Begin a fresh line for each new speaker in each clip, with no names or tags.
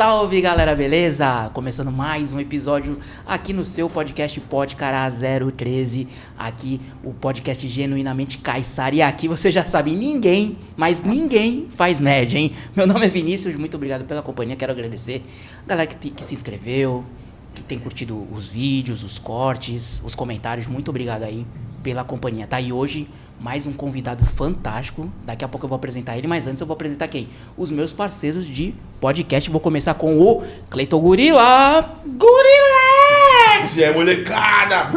salve galera, beleza? Começando mais um episódio aqui no seu podcast Podcará 013. Aqui o podcast genuinamente caiçara. E aqui você já sabe, ninguém, mas ninguém faz média, hein? Meu nome é Vinícius, muito obrigado pela companhia. Quero agradecer a galera que se inscreveu, que tem curtido os vídeos, os cortes, os comentários. Muito obrigado aí pela companhia, tá? E hoje, mais um convidado fantástico. Daqui a pouco eu vou apresentar ele, mas antes eu vou apresentar quem? Os meus parceiros de podcast. Vou começar com o Cleiton Gorila. Gorilex!
É molecada!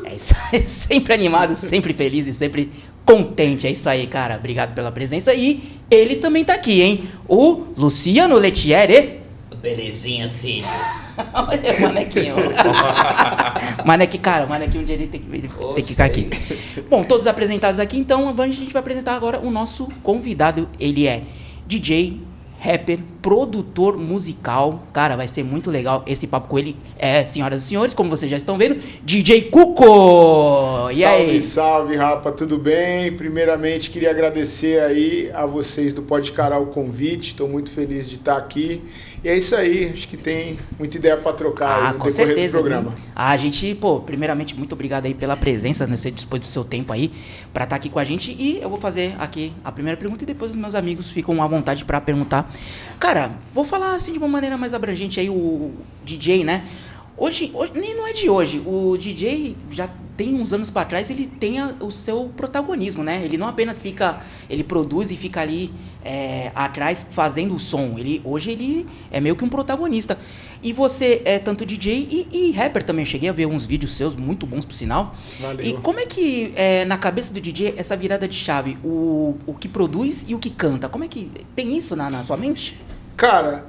É isso aí, sempre animado, sempre feliz e sempre contente. É isso aí, cara. Obrigado pela presença. E ele também tá aqui, hein? O Luciano Lettieri.
Belezinha, filho.
Olha o Manequinho. Manequinho um dia ele tem que ficar aqui. Bom, todos apresentados aqui, então a gente vai apresentar agora o nosso convidado. Ele é DJ, rapper, produtor musical. Cara, vai ser muito legal esse papo com ele. Senhoras e senhores, como vocês já estão vendo, DJ Cuco! E aí?
Salve, rapa, tudo bem? Primeiramente, queria agradecer aí a vocês do Podcará o convite. Estou muito feliz de estar aqui. E é isso aí, acho que tem muita ideia para trocar aí no
com
decorrer
certeza,
do programa.
A gente, primeiramente, muito obrigado aí pela presença, né? Você dispôs do seu tempo aí para estar aqui com a gente. E eu vou fazer aqui a primeira pergunta e depois os meus amigos ficam à vontade para perguntar. Cara, vou falar assim de uma maneira mais abrangente aí, o DJ, né? Hoje nem não é de hoje, o DJ já tem uns anos para trás, ele tem o seu protagonismo, né? Ele não apenas ele produz e fica ali atrás fazendo o som, hoje ele é meio que um protagonista. E você é tanto DJ e rapper também, cheguei a ver uns vídeos seus, muito bons por sinal.
Valeu.
E como é que, na cabeça do DJ, essa virada de chave, o que produz e o que canta, como é que tem isso na sua mente?
Cara,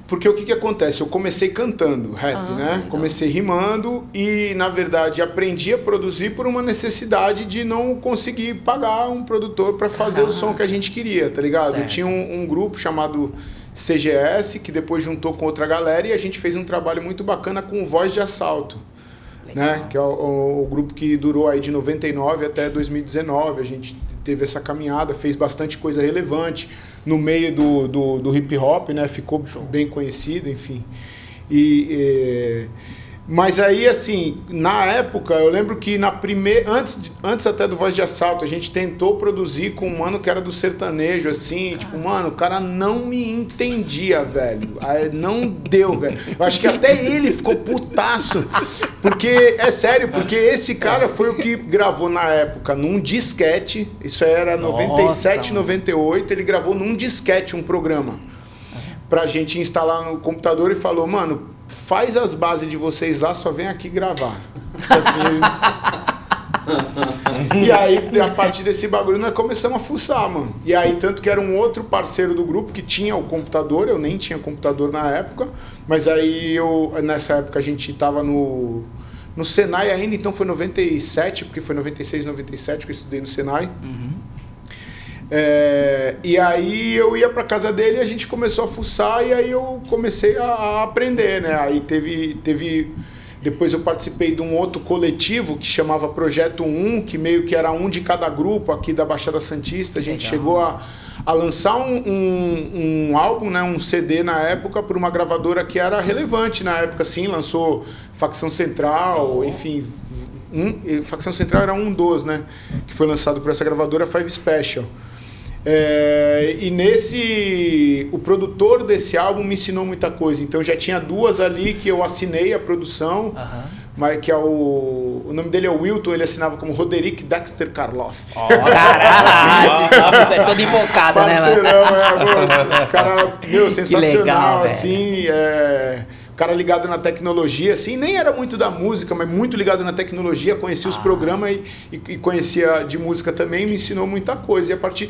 porque o que acontece? Eu comecei cantando rap, né?
Legal.
Comecei rimando e, na verdade, aprendi a produzir por uma necessidade de não conseguir pagar um produtor para fazer o som que a gente queria, tá ligado?
Certo.
Eu tinha um grupo chamado CGS, que depois juntou com outra galera e a gente fez um trabalho muito bacana com Voz de Assalto. Né? Que é o grupo que durou aí de 99 até 2019. A gente teve essa caminhada, fez bastante coisa relevante no meio do hip hop, né? Ficou bem conhecido, enfim. Mas aí, assim, na época, eu lembro que antes até do Voz de Assalto, a gente tentou produzir com um mano que era do sertanejo, assim, tipo, mano, o cara não me entendia, velho. Aí não deu, velho. Eu acho que até ele ficou putaço. Porque, é sério, porque esse cara foi o que gravou na época num disquete, isso era 97, 98, ele gravou num disquete um programa pra gente instalar no computador e falou, mano, faz as bases de vocês lá, só vem aqui gravar. Assim, e aí, a partir desse bagulho, nós começamos a fuçar, mano. E aí, tanto que era um outro parceiro do grupo que tinha o computador, eu nem tinha computador na época, mas aí nessa época a gente tava no Senai ainda, então foi 97, porque foi 96, 97 que eu estudei no Senai.
Uhum.
E aí eu ia pra casa dele e a gente começou a fuçar e aí eu comecei a aprender, né? Aí depois eu participei de um outro coletivo que chamava Projeto 1, que meio que era um de cada grupo aqui da Baixada Santista. A gente chegou a lançar um álbum, né? Um CD na época por uma gravadora que era relevante na época, sim, lançou Facção Central, enfim. Facção Central era um dos, né? Que foi lançado por essa gravadora, Five Special. O produtor desse álbum me ensinou muita coisa. Então já tinha duas ali que eu assinei a produção, mas que o nome dele é Wilton, ele assinava como Roderick Dexter Karloff.
Caralho, esse nome é todo invocado, né?
Parceirão, cara, sensacional,
legal,
assim, cara ligado na tecnologia, assim, nem era muito da música, mas muito ligado na tecnologia, conhecia os programas e conhecia de música também, me ensinou muita coisa. E a partir...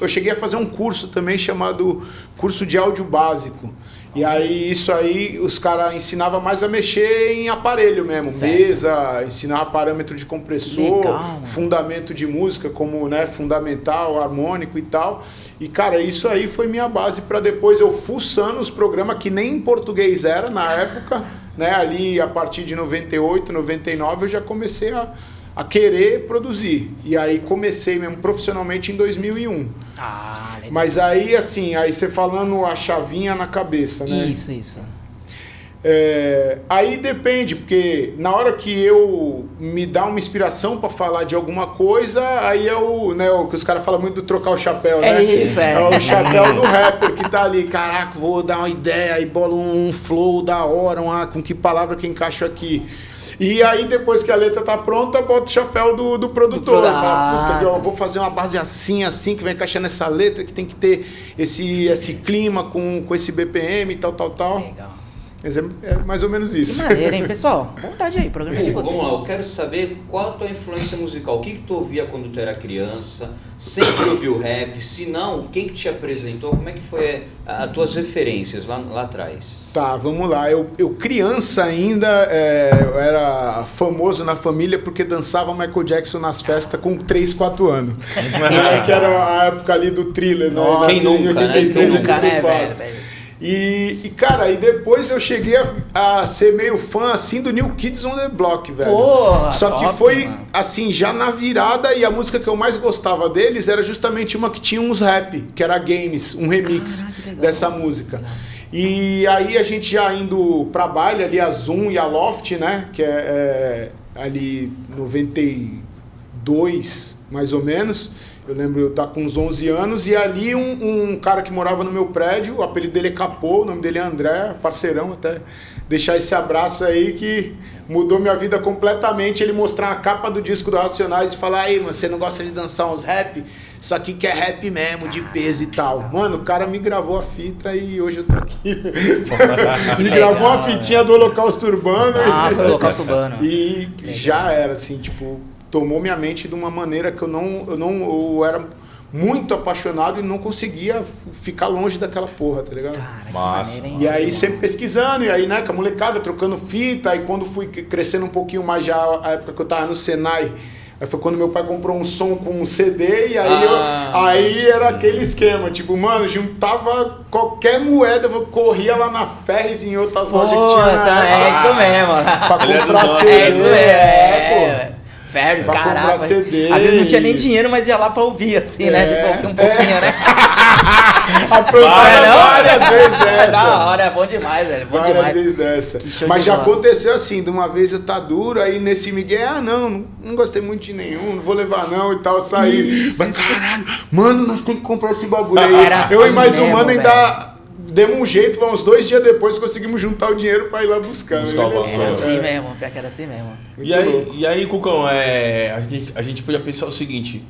eu cheguei a fazer um curso também chamado Curso de Áudio Básico. E aí, isso aí, os caras ensinavam mais a mexer em aparelho mesmo, certo. Mesa, ensinar parâmetro de compressor, legal, fundamento de música, como, né, fundamental, harmônico e tal. E, cara, isso aí foi minha base para depois eu fuçando os programas que nem em português era na época, né, ali a partir de 98, 99 eu já comecei a querer produzir. E aí comecei mesmo profissionalmente em 2001.
Ah, legal.
Mas aí, assim, aí você falando a chavinha na cabeça, né?
Isso.
Aí depende, porque na hora que eu me dá uma inspiração pra falar de alguma coisa, aí é o que os caras falam muito do trocar o chapéu, né? É o chapéu do rapper que tá ali, caraca, vou dar uma ideia, aí bola um flow da hora, com que palavra que encaixo aqui. E aí, depois que a letra tá pronta, bota o chapéu do produtor. Fala, puta, eu vou fazer uma base assim, que vai encaixar nessa letra, que tem que ter esse clima com esse BPM e tal.
Legal.
Mas é mais ou menos isso.
Que maneiro, hein, pessoal? Vontade aí, programa de vocês.
Vamos lá, eu quero saber qual a tua influência musical. O que tu ouvia quando tu era criança? Sempre ouviu rap? Se não, quem te apresentou? Como é que foi as tuas referências lá atrás?
Tá, vamos lá. Eu criança ainda, eu era famoso na família porque dançava Michael Jackson nas festas com 3, 4 anos. Que era a época ali do Thriller, né?
Quem nunca, né?
Quem nunca, né, velho?
E cara, e depois eu cheguei a ser meio fã, assim, do New Kids on the Block, velho.
Porra,
Só
top,
que foi,
mano.
assim, já na virada, e a música que eu mais gostava deles era justamente uma que tinha uns rap, que era Games, um remix dessa música. E aí a gente já indo pra baile, ali a Zoom e a Loft, né, que é ali 92, mais ou menos. Eu lembro eu estar com uns 11 anos e ali um cara que morava no meu prédio, o apelido dele é Capô, o nome dele é André, parceirão, até deixar esse abraço aí que mudou minha vida completamente. Ele mostrar a capa do disco do Racionais e falar, aí, mano, você não gosta de dançar uns rap? Isso aqui que é rap mesmo, de peso e tal. Mano, o cara me gravou a fita e hoje eu tô aqui. Me gravou uma fitinha do Holocausto Urbano.
Foi o Holocausto Urbano.
E já era, assim, tipo... tomou minha mente de uma maneira que eu era muito apaixonado e não conseguia ficar longe daquela porra, tá ligado?
Cara,
Massa.
maneiro,
E aí sempre pesquisando, e aí, né, com a molecada, trocando fita, aí quando fui crescendo um pouquinho mais já, a época que eu tava no Senai, aí foi quando meu pai comprou um som com um CD, e aí, aí era aquele esquema, tipo, mano, juntava qualquer moeda, eu corria lá na Ferris em outras lojas que tinha na
isso mesmo.
pra comprar CD.
É isso mesmo. Ferris,
Pra comprar
caraca.
CD.
Às vezes não tinha nem dinheiro, mas ia lá pra ouvir, assim, né? Pra ouvir um pouquinho, né?
Várias vezes dessa.
Da hora, é bom demais, velho. Bom
Várias
demais.
vezes dessa.
Que show
Mas
de
já
bola.
aconteceu assim, de uma vez eu tá duro, aí nesse Miguel, não gostei muito de nenhum, não vou levar não e tal, saí. Mas caralho, mano, nós temos que comprar esse bagulho aí.
Era
Eu
assim
e mais um
mesmo,
mano
velho.
ainda demos um jeito, uns 2 dias depois conseguimos juntar o dinheiro pra ir lá buscar.
Buscar o bagulho.
Era assim mesmo, pior que era assim mesmo.
E aí, Cucão, a gente podia pensar o seguinte: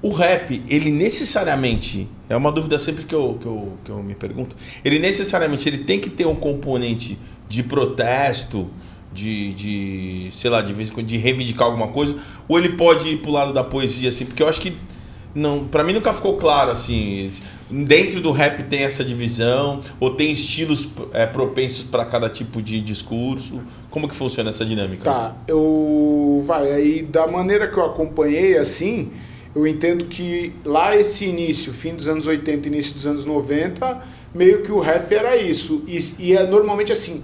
o rap, ele necessariamente, é uma dúvida sempre que eu me pergunto, ele necessariamente ele tem que ter um componente de protesto, sei lá, de vez em quando, de reivindicar alguma coisa, ou ele pode ir pro lado da poesia, assim, porque eu acho que não, pra mim nunca ficou claro, assim, dentro do rap tem essa divisão, ou tem estilos propensos para cada tipo de discurso, como que funciona essa dinâmica?
Tá, aí da maneira que eu acompanhei, assim, eu entendo que lá esse início, fim dos anos 80, início dos anos 90, meio que o rap era isso, e é normalmente assim,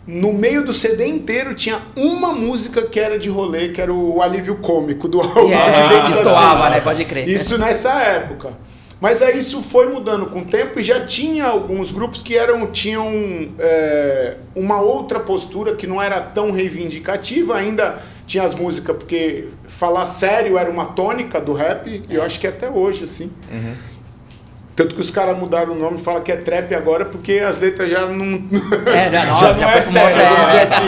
no meio do CD inteiro tinha uma música que era de rolê, que era o alívio cômico do álbum.
Destoava, né? Pode crer.
Isso nessa época. Mas aí isso foi mudando com o tempo e já tinha alguns grupos que tinham uma outra postura que não era tão reivindicativa, ainda tinha as músicas, porque falar sério era uma tônica do rap, e eu acho que até hoje, assim.
Uhum.
Tanto que os caras mudaram o nome e falam que é trap agora, porque as letras já não...
Já
não é sério, vamos dizer assim,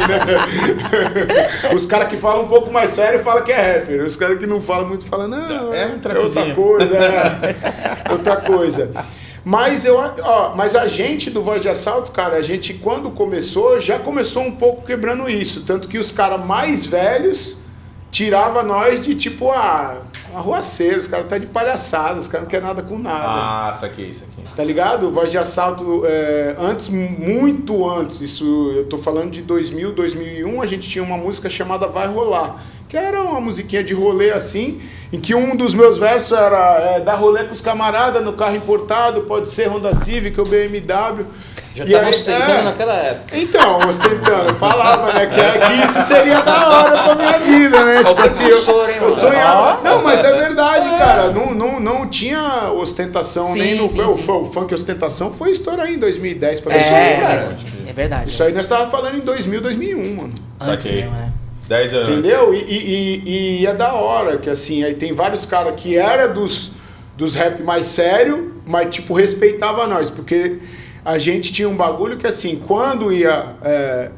né? Os caras que falam um pouco mais sério falam que é rapper. Os caras que não falam muito falam, não,
é um trapzinho.
outra coisa, outra coisa. Mas, mas a gente do Voz de Assalto, cara, a gente quando começou, já começou um pouco quebrando isso. Tanto que os caras mais velhos tirava nós de tipo, arruaceiro, os caras tá de palhaçada, os caras não querem nada com nada.
Saquei.
Tá ligado? Voz de Assalto, muito antes, isso eu tô falando de 2000, 2001, a gente tinha uma música chamada Vai Rolar, que era uma musiquinha de rolê assim, em que um dos meus versos era dar rolê com os camaradas no carro importado, pode ser Honda Civic ou BMW.
Já
E
estava
aí,
ostentando naquela época.
Então, ostentando, eu falava, né, que isso seria da hora pra minha vida, né? Tipo assim, eu sonhava. Não, mas é verdade, cara. Não tinha ostentação,
Sim,
nem no.
sim,
O
sim.
funk ostentação foi estourar em 2010 pra
É,
isso, cara.
é verdade.
Isso aí nós tava falando em 2000, 2001, mano.
Antes
Saquei.
mesmo, né?
10 anos.
Entendeu? E é da hora, que assim, aí tem vários caras que era dos rap mais sério, mas tipo, respeitava nós, porque a gente tinha um bagulho que assim, quando ia...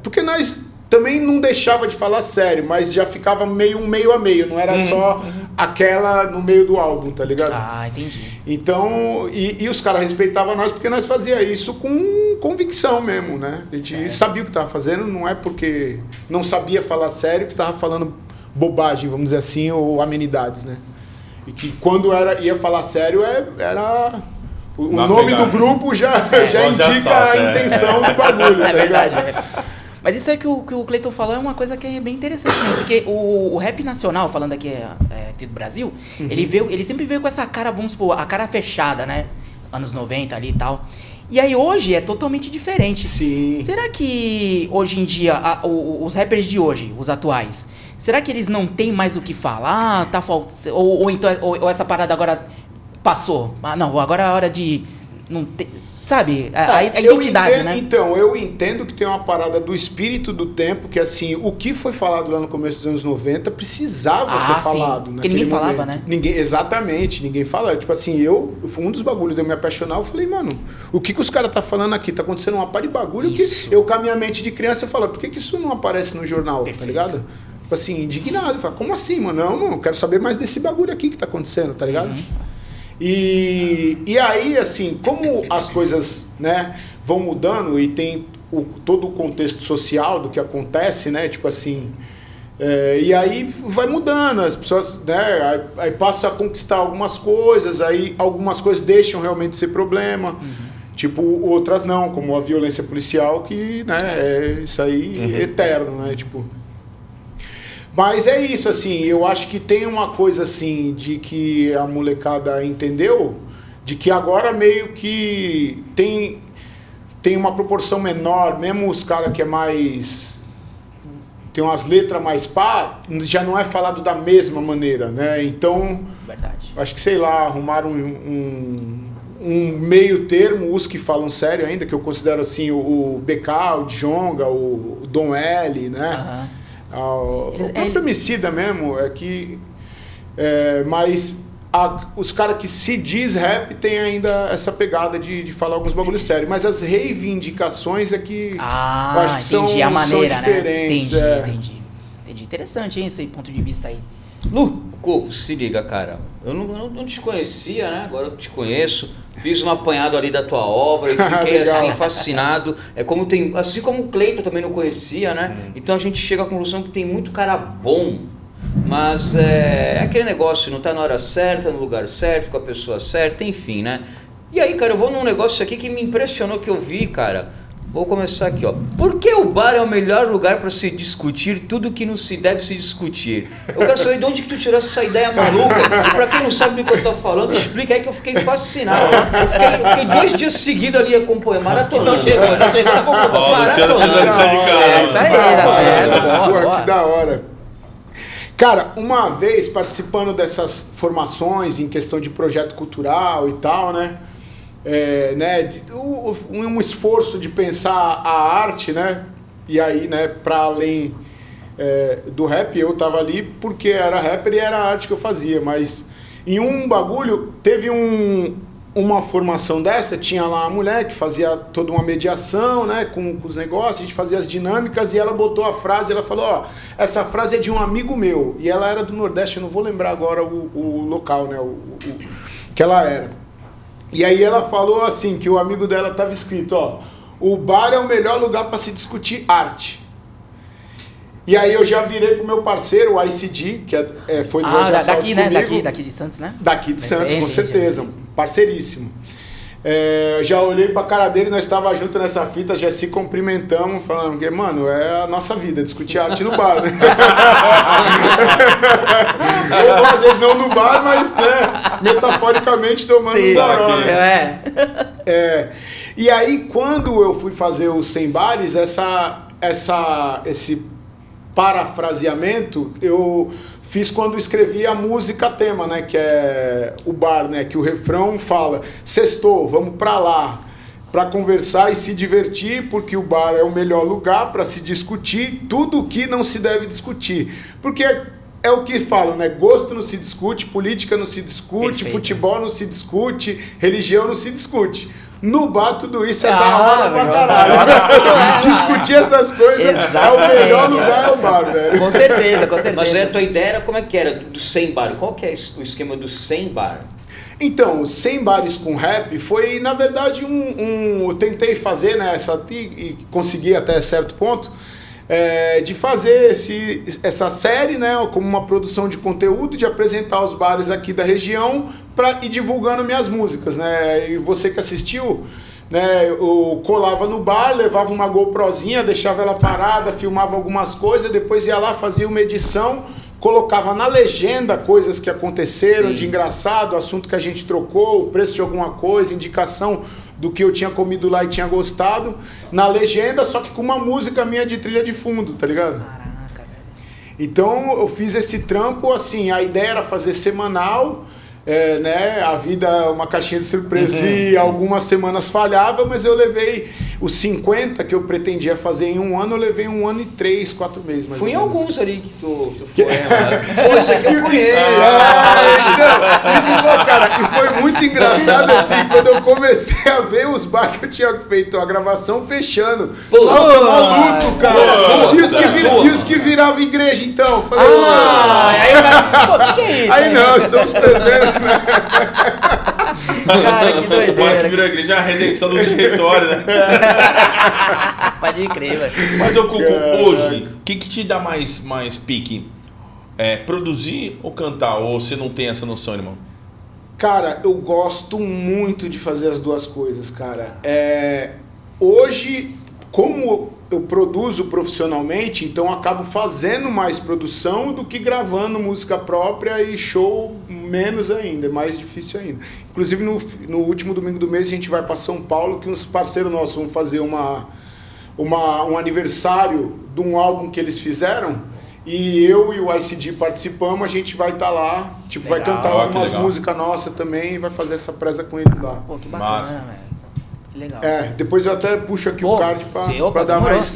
porque nós também não deixava de falar sério, mas já ficava meio a meio, não era só aquela no meio do álbum, tá ligado?
Ah, entendi.
Então, e os caras respeitavam nós porque nós fazia isso com convicção mesmo, né? A gente sabia o que tava fazendo, não é porque não sabia falar sério que tava falando bobagem, vamos dizer assim, ou amenidades, né? E que quando ia falar sério, era... O
Nossa,
nome
legal.
do grupo já indica
solta,
a intenção do bagulho, tá ligado?
Mas isso aí que o Cleiton falou é uma coisa que é bem interessante mesmo, porque o rap nacional, falando aqui aqui do Brasil, ele sempre veio com essa cara, vamos supor, a cara fechada, né? Anos 90 ali e tal. E aí hoje é totalmente diferente.
Sim.
Será que hoje em dia, os rappers de hoje, os atuais, será que eles não têm mais o que falar? Tá ou essa parada agora passou? Ah, não, agora é a hora de... Não ter, sabe? A identidade, né?
Então, eu entendo que tem uma parada do espírito do tempo, que assim, o que foi falado lá no começo dos anos 90 precisava ser
sim.
falado.
Porque ninguém falava,
momento.
né?
Exatamente, ninguém falava. Tipo assim, um dos bagulhos de eu me apaixonar, eu falei, mano, o que os caras tá falando aqui? Tá acontecendo uma par de bagulho
Isso.
que eu, com a minha mente de criança, eu falo, por que isso não aparece no jornal,
Perfeito.
tá ligado? Tipo assim, indignado. Eu falo, como assim, mano? Não, eu quero saber mais desse bagulho aqui que tá acontecendo, tá ligado? E aí, assim, como as coisas, né, vão mudando e tem todo o contexto social do que acontece, né, tipo assim, e aí vai mudando, as pessoas, né, aí passam a conquistar algumas coisas, aí algumas coisas deixam realmente ser problema, tipo, outras não, como a violência policial, que, né, é isso aí eterno, né, tipo... Mas é isso, assim, eu acho que tem uma coisa, assim, de que a molecada entendeu, de que agora meio que tem uma proporção menor, mesmo os caras que é mais... tem umas letras mais pá, já não é falado da mesma maneira, né? Então,
Verdade.
acho que, sei lá, arrumaram um meio termo, os que falam sério ainda, que eu considero, assim, o BK, o Djonga, o Dom L, né? O próprio Emicida mesmo, é que... mas os caras que se diz rap tem ainda essa pegada de falar alguns bagulhos sérios, mas as reivindicações é que eu acho que
entendi a maneira,
são diferentes.
né? Entendi. Interessante, hein, esse ponto de vista aí. Lu,
Coco, se liga, cara. Eu não te conhecia, né? Agora eu te conheço. Fiz um apanhado ali da tua obra e fiquei assim fascinado. Assim como o Cleiton também não conhecia, né? Então a gente chega à conclusão que tem muito cara bom, mas é aquele negócio, não tá na hora certa, no lugar certo, com a pessoa certa, enfim, né? E aí, cara, eu vou num negócio aqui que me impressionou, que eu vi, cara. Vou começar aqui, ó. Por que o bar é o melhor lugar para se discutir tudo que não se deve se discutir? Eu quero saber de onde que tu tirou essa ideia maluca. E pra quem não sabe do que eu tô falando, explica aí que eu fiquei fascinado. Eu fiquei 2 dias seguidos ali acompanhando, maratonando. Não chegou, tá bom.
Ó, o Luciano fez a lição de casa.
Isso aí,
Porra, que da hora. Cara, uma vez participando dessas formações em questão de projeto cultural e tal, né? Um esforço de pensar a arte, né? E aí, né, para além do rap, eu tava ali porque era rapper e era a arte que eu fazia, mas em um bagulho teve uma formação dessa, tinha lá a mulher que fazia toda uma mediação, né, com os negócios, a gente fazia as dinâmicas e ela botou a frase, ela falou, ó, essa frase é de um amigo meu, e ela era do Nordeste, eu não vou lembrar agora o local, né, que ela era. E aí ela falou assim, que o amigo dela estava escrito, ó, o bar é o melhor lugar para se discutir arte. E aí eu já virei pro meu parceiro, o ICD, que foi do
daqui, né? Daqui de Santos, né?
Daqui de Santos, com certeza, parceiríssimo. Já olhei pra cara dele, nós estávamos juntos nessa fita, já se cumprimentamos, falando que, mano, é a nossa vida, discutir arte no bar, né? Ou às vezes não no bar, mas, né, metaforicamente tomando um goró, né? E aí, quando eu fui fazer os 100 bares, esse parafraseamento, eu fiz quando escrevi a música tema, né, que é o bar, né, que o refrão fala: sextou, vamos pra lá, pra conversar e se divertir, porque o bar é o melhor lugar pra se discutir tudo o que não se deve discutir. Porque é o que falam, né, gosto não se discute, política não se discute, perfeito, futebol não se discute, religião não se discute. No bar, tudo isso é da hora pra caralho. Discutir essas coisas é o melhor lugar, é o bar, velho.
Com certeza, com certeza.
Mas a tua ideia era como é que era do 100 bar? Qual que é o esquema do 100 bar?
Então, 100 bares com rap foi, na verdade, eu tentei fazer, né, e consegui até certo ponto, de fazer essa série, né, como uma produção de conteúdo, de apresentar os bares aqui da região para ir divulgando minhas músicas, né? E você que assistiu, né, eu colava no bar, levava uma GoProzinha, deixava ela parada, filmava algumas coisas, depois ia lá, fazia uma edição, colocava na legenda coisas que aconteceram, sim, de engraçado, assunto que a gente trocou, o preço de alguma coisa, indicação do que eu tinha comido lá e tinha gostado, na legenda, só que com uma música minha de trilha de fundo, tá ligado?
Caraca, velho.
Então eu fiz esse trampo, assim, a ideia era fazer semanal, né, a vida é uma caixinha de surpresa, e algumas semanas falhava, mas eu levei os 50 que eu pretendia fazer em um ano, eu levei 1 ano e 3, 4 meses. Mais
fui em alguns ali que tu
foi,
Pô, isso aqui eu conheço.
Cara, e foi muito engraçado assim, quando eu comecei a ver os bar que eu tinha feito a gravação fechando. Nossa, maluco, cara. E os que viravam igreja, então? Falei,
aí o cara, pô, que é isso?
Aí não, estamos perdendo.
Cara, que doideira.
O bar que virou igreja é a redenção do território, né?
Pode crer, velho.
Mas, ô Cuco, hoje, o que te dá mais pique? Produzir ou cantar? Ou você não tem essa noção, irmão?
Cara, eu gosto muito de fazer as duas coisas, cara. Hoje, como eu produzo profissionalmente, então acabo fazendo mais produção do que gravando música própria, e show menos ainda, é mais difícil ainda. Inclusive no último domingo do mês a gente vai para São Paulo, que uns parceiros nossos vão fazer um aniversário de um álbum que eles fizeram, e eu e o ICD participamos, a gente vai estar lá, tipo, legal, vai cantar algumas músicas nossas também e vai fazer essa presa com eles lá.
Pô, que bacana, velho. Legal.
Depois eu até puxo aqui o card para dar mais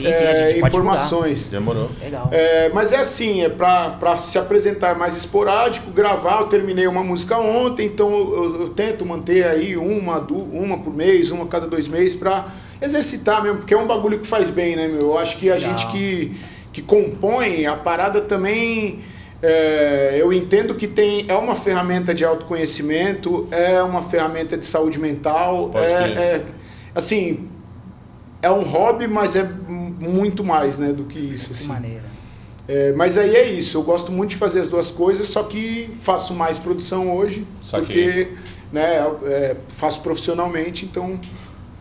informações.
Demorou.
Legal.
Mas é assim, para se apresentar mais esporádico, gravar. Eu terminei uma música ontem, então eu tento manter aí uma por mês, uma a cada 2 meses, para exercitar mesmo, porque é um bagulho que faz bem, né, meu? Eu acho que a gente que compõe a parada também. Eu entendo que é uma ferramenta de autoconhecimento, é uma ferramenta de saúde mental, assim, é um hobby, mas é muito mais, né, do que isso. Assim.
Que maneira.
Mas aí é isso, eu gosto muito de fazer as duas coisas, só que faço mais produção hoje, porque né, faço profissionalmente, então...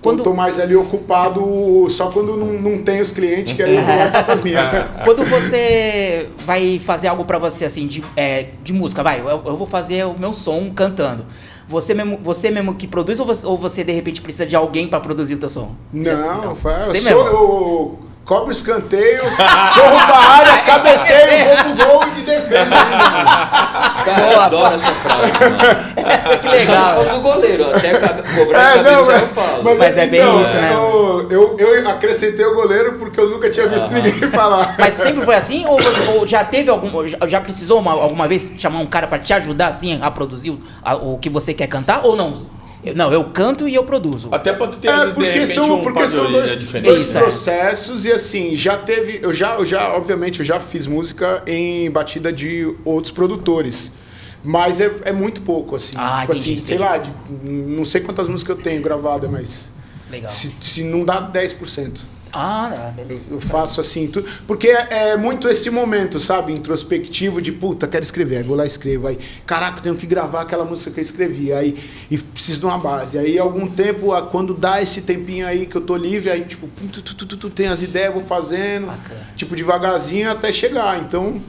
Quando estou mais ali ocupado, só quando não tem os clientes, que aí eu vou lá e faço as minhas.
Quando você vai fazer algo pra você, assim, de música, eu vou fazer o meu som cantando. Você mesmo que produz, ou você de repente precisa de alguém pra produzir o teu som?
Não,
você mesmo.
Eu cobro escanteio, corro pra área, cabeceio, vou pro gol e de defesa.
Cara, eu adoro essa frase, mano.
Que legal.
Eu só não falo do goleiro, até cobrar de cabeceio eu falo.
Mas é bem isso, né?
Eu acrescentei o goleiro porque eu nunca tinha visto ninguém falar.
Mas sempre foi assim? Ou já teve já precisou alguma vez chamar um cara pra te ajudar, assim, a produzir o que você quer cantar? Ou não? Não, eu canto e eu produzo.
Até pra tu ter, às vezes, de repente,
porque são dois
diferente.
processos, e assim, já teve... Obviamente, eu já fiz música em batida de outros produtores. Mas é muito pouco, assim. Tipo assim, sei lá, não sei quantas músicas eu tenho gravadas, mas...
Legal.
Se não dá 10%.
Beleza.
Eu faço assim, tudo. Porque é muito esse momento, sabe? Introspectivo de puta, quero escrever. Aí vou lá e escrevo. Aí, caraca, tenho que gravar aquela música que eu escrevi. Aí, e preciso de uma base. Aí, algum tempo, quando dá esse tempinho aí que eu tô livre, aí, tipo, tem as ideias, vou fazendo.
Bacana.
Tipo, devagarzinho até chegar. Então.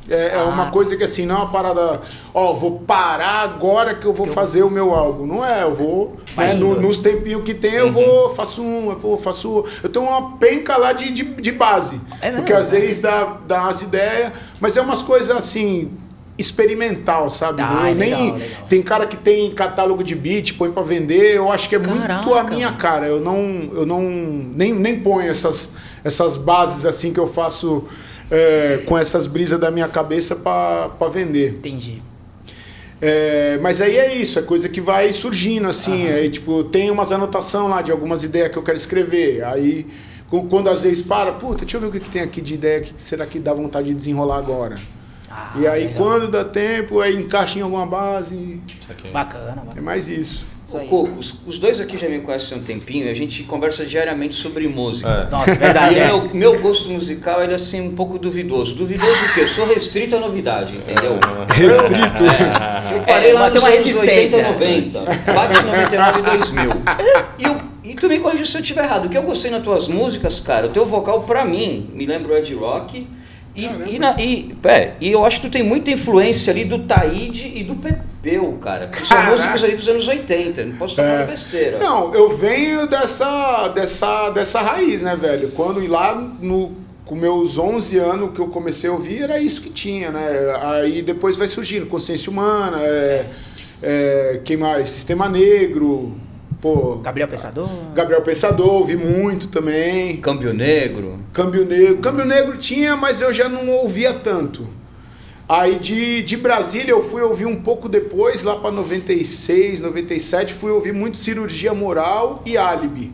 É uma coisa que assim, não é uma parada, vou parar agora que eu vou fazer o meu álbum. Não é, eu vou, né, nos tempinhos que tem, eu vou, faço eu tenho uma penca lá de base. Porque às vezes dá umas ideias, mas é umas coisas assim, experimental, sabe?
Legal.
Tem cara que tem catálogo de beat, põe pra vender, eu acho que é muito a minha cara. Eu nem ponho essas bases assim que eu faço... com essas brisas da minha cabeça pra vender.
Entendi.
Mas aí é isso, é coisa que vai surgindo, assim. Aí, tipo, tem umas anotações lá de algumas ideias que eu quero escrever. Aí, quando às vezes deixa eu ver o que tem aqui de ideia, que será que dá vontade de desenrolar agora? E aí, legal. Quando dá tempo, aí encaixa em alguma base.
Bacana.
É mais isso.
Coco, os dois aqui já me conhecem há um tempinho, a gente conversa diariamente sobre música.
Nossa, verdade.
E meu gosto musical, ele é assim um pouco duvidoso. Duvidoso o quê? Eu sou restrito à novidade, entendeu?
Restrito?
Eu parei lá nos anos 80, 90, bate 99 e 2000. E tu me corrija se eu estiver errado. O que eu gostei nas tuas músicas, cara, o teu vocal pra mim, me lembra o Ed Rock. E eu acho que tu tem muita influência ali do Taíde e do Pepeu, cara. Que são músicos ali dos anos 80, não posso estar falando besteira.
Não, eu venho dessa raiz, né, velho? Quando lá com meus 11 anos que eu comecei a ouvir, era isso que tinha, né? Aí depois vai surgindo Consciência Humana, quem mais? Sistema Negro... Pô,
Gabriel Pensador,
ouvi muito também.
Câmbio Negro
tinha, mas eu já não ouvia tanto. Aí de Brasília eu fui ouvir um pouco depois, lá pra 96, 97, fui ouvir muito Cirurgia Moral e Álibi.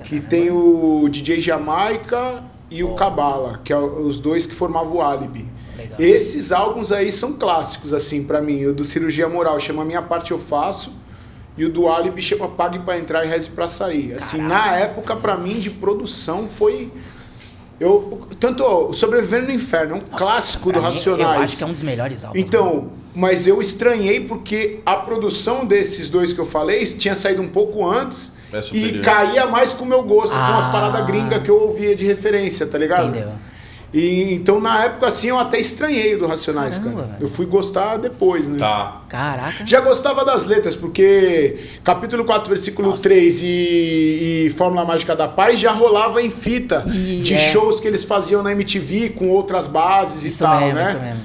Que tem o DJ Jamaica e o Cabala, que é os dois que formavam o Álibi. Legal. Esses álbuns aí são clássicos, assim, pra mim. O do Cirurgia Moral chama Minha Parte Eu Faço. E o do Álibi chama Pague Pra Entrar e Reze Pra Sair. Assim, na época, pra mim, de produção, foi... Sobrevivendo no Inferno, é um clássico do Racionais.
Eu acho que é um dos melhores álbuns.
Então, mas eu estranhei porque a produção desses dois que eu falei tinha saído um pouco antes e caía mais com o meu gosto, com as paradas gringas que eu ouvia de referência, tá ligado?
Entendeu?
E, então, na época, assim, eu até estranhei do Racionais, cara.
Velho.
Eu fui gostar depois, né?
Tá.
Caraca.
Já gostava das letras, porque capítulo 4, versículo 3 e Fórmula Mágica da Paz já rolava em fita de shows que eles faziam na MTV com outras bases e tal, né? Isso mesmo.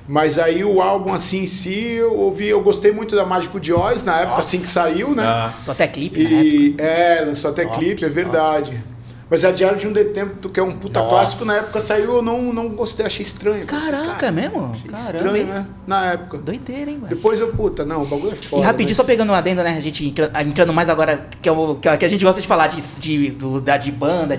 Mas aí o álbum, assim, em si, eu gostei muito da Mágico de Oz, na época, assim que saiu, né?
Só até clipe, né?
Lançou até clipe, é verdade. Mas a Diário de um Detento, que é um puta clássico, na época saiu, eu não gostei, achei estranho.
Caraca, mesmo? Caramba,
estranho, né? Na época.
Doideira, hein, mano?
Depois o bagulho é foda.
E rapidinho, só pegando um adendo, né? A gente entrando mais agora, que a gente gosta de falar de banda,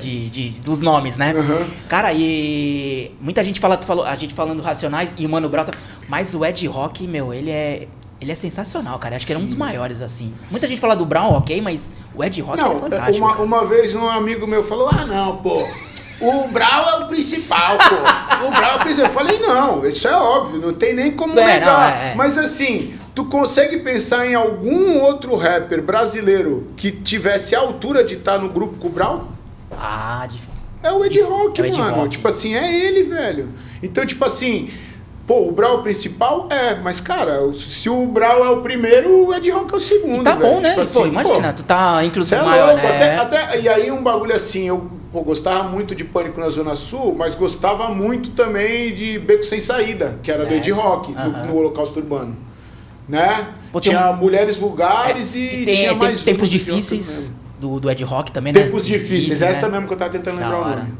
dos nomes, né?
Uhum.
Cara, e muita gente a gente falando Racionais e o Mano Brown, mas o Ed Rock, meu, ele é sensacional, cara. Acho que ele é um dos maiores, assim. Muita gente fala do Brown, ok, mas o Ed Rock é fantástico.
Uma vez um amigo meu falou, não, pô, o Brown é o principal, pô. O Brown é o principal. Eu falei, não, isso é óbvio, não tem nem como negar. Mas assim, tu consegue pensar em algum outro rapper brasileiro que tivesse a altura de estar no grupo com o Brown? É o Ed Rock, mano. Tipo assim, é ele, velho. Então, tipo assim... Pô, o Brau é o principal? Mas, cara, se o Brau é o primeiro, o Ed Rock é o segundo,
tá bom,
velho.
né?
Tipo assim,
imagina, tu tá inclusive
maior, né? E aí um bagulho assim, eu gostava muito de Pânico na Zona Sul, mas gostava muito também de Beco Sem Saída, que era do Ed Rock, no Holocausto Urbano. Né? Tinha Mulheres Vulgares e tinha mais
Tempos Difíceis do Ed Rock também, né?
Tempos Difíceis, essa mesmo que eu tava tentando lembrar o nome.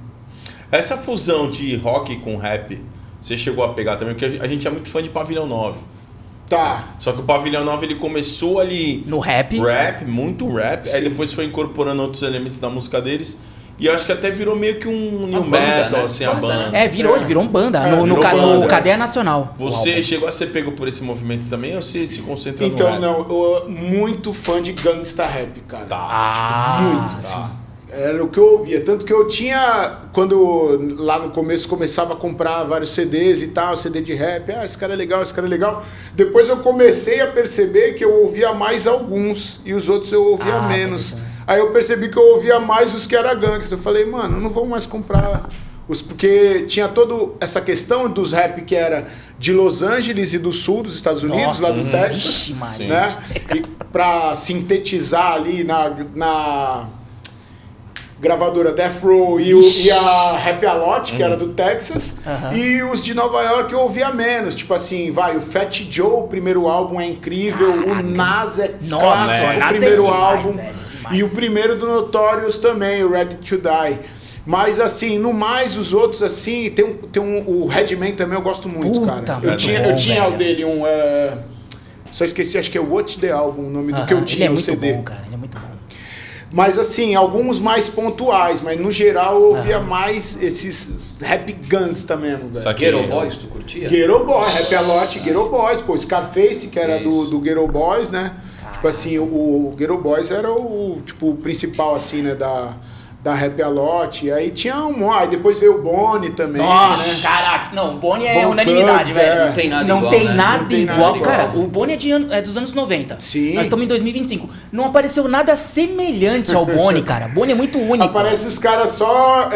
Essa fusão de rock com rap... Você chegou a pegar também, porque a gente é muito fã de Pavilhão 9.
Tá.
Só que o Pavilhão 9 ele começou ali...
No rap.
Muito rap. Sim. Aí depois foi incorporando outros elementos da música deles. E eu acho que até virou meio que um new metal, né? Assim, a banda.
Virou banda. No Cadeia Nacional.
Você chegou a ser pego por esse movimento também ou você se concentra no rap?
Então, não. Eu muito fã de gangsta rap, cara.
Tá.
Muito, assim. Era o que eu ouvia. Tanto que eu tinha, quando lá no começo começava a comprar vários CDs e tal, CD de rap, esse cara é legal, esse cara é legal. Depois eu comecei a perceber que eu ouvia mais alguns e os outros eu ouvia menos. Aí eu percebi que eu ouvia mais os que era gangster. Eu falei, mano, eu não vou mais comprar os... Porque tinha toda essa questão dos rap que era de Los Angeles e do sul dos Estados Unidos, lá do Texas.
Vixe,
né? E pra sintetizar ali na gravadora Death Row e a Rap A Lot, que era do Texas, e os de Nova York eu ouvia menos, tipo assim, o Fat Joe, o primeiro álbum é incrível, o Nas é clássico, o primeiro álbum, velho, e o primeiro do Notorious também, o Ready to Die. Mas assim, no mais, os outros assim, o Redman também eu gosto muito, cara. Eu tinha o dele, só esqueci, acho que é Watch the Album, o nome do que eu tinha,
o
CD.
Ele é muito bom, cara, ele é muito bom.
Mas assim, alguns mais pontuais, mas no geral eu ouvia mais esses rap gangsta mesmo, velho.
Ghetto Boys, tu curtia?
Ghetto Boys, Rap A Lot, Ghetto Boys, pô, Scarface, que era do Ghetto Boys, né? Tipo assim, o Ghetto Boys era o principal, assim, né, da Rap A Lot, e aí tinha aí depois veio o Bonnie também.
Nossa,
né?
Caraca, não, o Bonnie é unanimidade, velho.
Não tem nada
não
igual,
tem
né?
nada
Não tem
igual.
nada igual.
Cara, o Bonnie é dos anos 90.
Sim.
Nós estamos em 2025. Não apareceu nada semelhante ao Bonnie, cara. Bonnie é muito único.
Aparece os caras só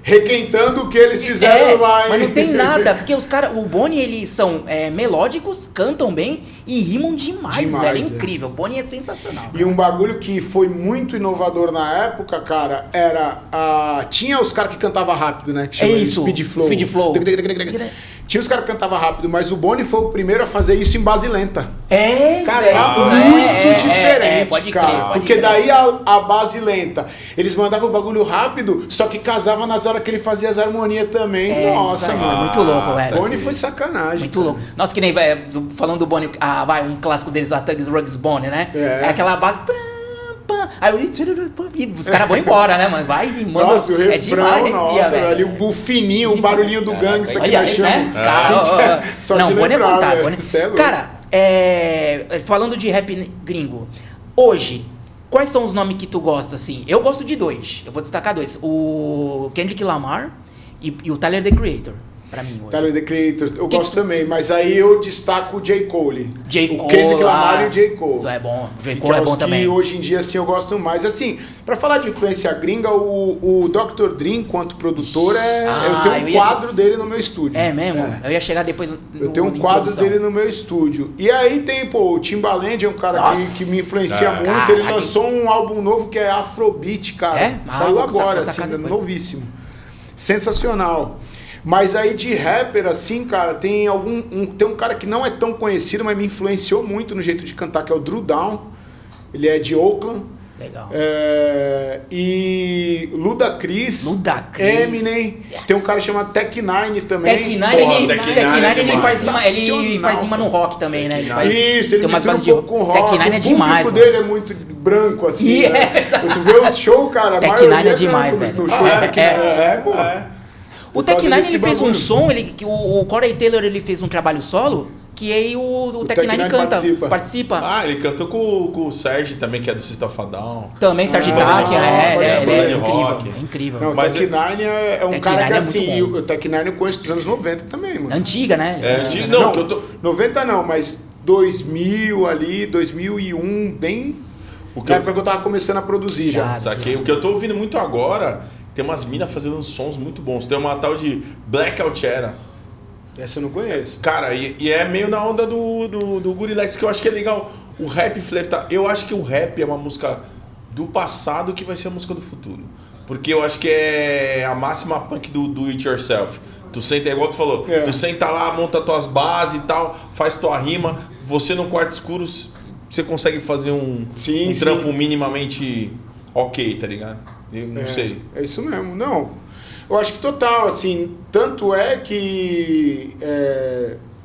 requentando o que eles fizeram lá, hein?
Mas não tem nada, porque os caras, o Bonnie, eles são melódicos, cantam bem e rimam demais, velho. É incrível. O Bonnie é sensacional.
E um bagulho que foi muito inovador na época, cara, era tinha os caras que cantavam rápido, né? Que chama de Speed Flow.
Speed Flow.
Tinha os caras que cantavam rápido, mas o Bonnie foi o primeiro a fazer isso em base lenta.
Cara,
muito diferente,
pode
cara.
crer,
porque daí a base lenta, eles mandavam o bagulho rápido, só que casava nas horas que ele fazia as harmonias também. Nossa, mano.
Muito louco, velho.
Bonnie foi sacanagem.
Muito
cara.
louco. Nossa, que nem, falando do Bonnie, um clássico deles, a Thugs Ruggs Bonnie, né?
É.
É aquela base... Aí os caras vão embora, né, mano? Vai e manda.
Nossa, o refrão,
demais,
ali o fininho, o barulhinho do gangsta que nós chamamos. Só
não,
de
Bonnie é
lembrar,
fantástico. Cara, falando de rap gringo, hoje, quais são os nomes que tu gosta, assim? Eu gosto de dois, eu vou destacar dois. O Kendrick Lamar e o Tyler, The Creator. Pra mim, hoje.
Tyler, The Creator, eu gosto também, mas aí eu destaco o J. Cole. O Kendrick Lamar e o J. Cole.
É bom, o J. Cole é bom também.
E hoje em dia, assim, eu gosto mais. Assim, pra falar de influência gringa, o Dr. Dre, enquanto produtor, eu tenho um quadro dele no meu estúdio.
É mesmo? Eu ia chegar depois
eu tenho um quadro dele no meu estúdio. E aí tem, o Timbaland é um cara que me influencia muito. Caraca. Ele lançou um álbum novo que é Afrobeat, cara. Saiu agora, assim, novíssimo. Sensacional. Mas aí de rapper, assim, cara, tem um cara que não é tão conhecido, mas me influenciou muito no jeito de cantar, que é o Dru Down. Ele é de Oakland.
Legal.
E Ludacris, Eminem. Tem um cara chamado Tech Nine também.
Tech Nine ele faz rima no rock também, né?
Isso, ele mistura um pouco com rock.
Tech Nine é demais,
o público dele é muito branco, assim, né? Tu vê os shows, cara, a
Tech Nine é demais, velho.
No show pô.
O Tech Nine, ele fez um som, o Corey Taylor, ele fez um trabalho solo, que aí o Tech Nine canta, participa.
Ele cantou com o Serge também, que é do System of a Down.
Também, Serge Tankian, ele é incrível, é incrível.
Não, o Tech Nine é um cara que assim, o Tech Nine eu conheço dos anos 90 também, mano.
Antiga, né?
Antiga, não,
90 não, mas 2000 ali, 2001, bem... Na época que eu tava começando a produzir já.
Saquei. O que eu tô ouvindo muito agora... Tem umas minas fazendo uns sons muito bons. Tem uma tal de Blackout Era.
Essa eu não conheço.
Cara, e é meio na onda do Gurilex, que eu acho que é legal. O rap flertar. Eu acho que o rap é uma música do passado que vai ser a música do futuro. Porque eu acho que é a máxima punk do it yourself. Tu senta, igual tu falou, tu senta lá, monta tuas bases e tal, faz tua rima. Você no quarto escuro, você consegue fazer um trampo minimamente ok, tá ligado? Eu não sei.
É isso mesmo. Não, eu acho que total, assim, tanto é que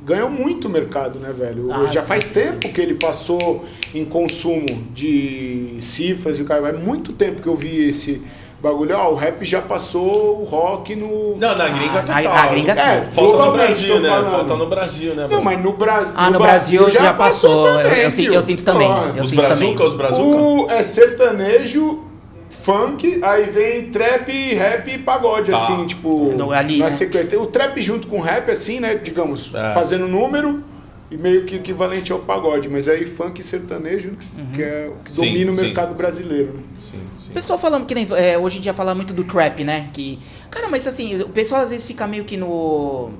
ganhou muito o mercado, né, velho? Já faz tempo que ele passou em consumo de cifras e o cara. É muito tempo que eu vi esse bagulho. O rap já passou o rock no...
Não, na gringa total.
Na gringa sim.
Falta no Brasil, né? Falta no Brasil, né?
Não, mas no Brasil...
no Brasil já passou.
Também,
eu sinto também.
Os brazuca?
É sertanejo... funk, aí vem trap, rap e pagode,
Tá.
assim, tipo,
Ali,
na
né?
sequência. O trap junto com o rap, assim, né, digamos, fazendo número e meio que equivalente ao pagode, mas aí funk e sertanejo, né, que é o que
Sim,
domina o
sim.
mercado brasileiro, né?
Sim, sim.
O pessoal falando que nem, hoje em dia fala muito do trap, né? Que, cara, mas assim, o pessoal às vezes fica meio que no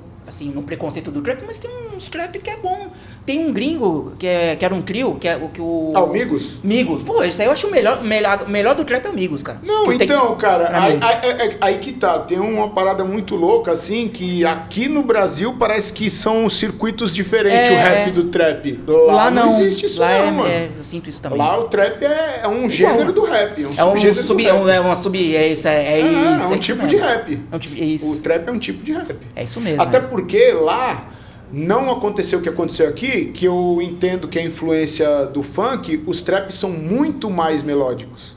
preconceito do trap, mas tem uns trap que é bom. Tem um gringo que era um trio, que é o que o...
Ah, o Migos?
Migos. Pô, esse aí eu acho o melhor do trap é o Migos, cara.
Não,
Porque
então,
tem-
cara,
pra
aí,
mim.
aí que tá. Tem uma parada muito louca, assim, que aqui no Brasil parece que são circuitos diferentes,
É,
o rap
é.
do trap. Lá não existe isso
lá
não, mano.
eu sinto isso também.
Lá o trap é um gênero do rap,
é um
subgênero
sub,
do rap.
é uma sub, é isso, é isso.
É um
isso
tipo
mesmo.
de rap.
É um tipo, é isso.
O trap é um tipo de rap.
É isso mesmo.
Até
né?
porque lá não aconteceu o que aconteceu aqui, que eu entendo que é a influência do funk, os traps são muito mais melódicos.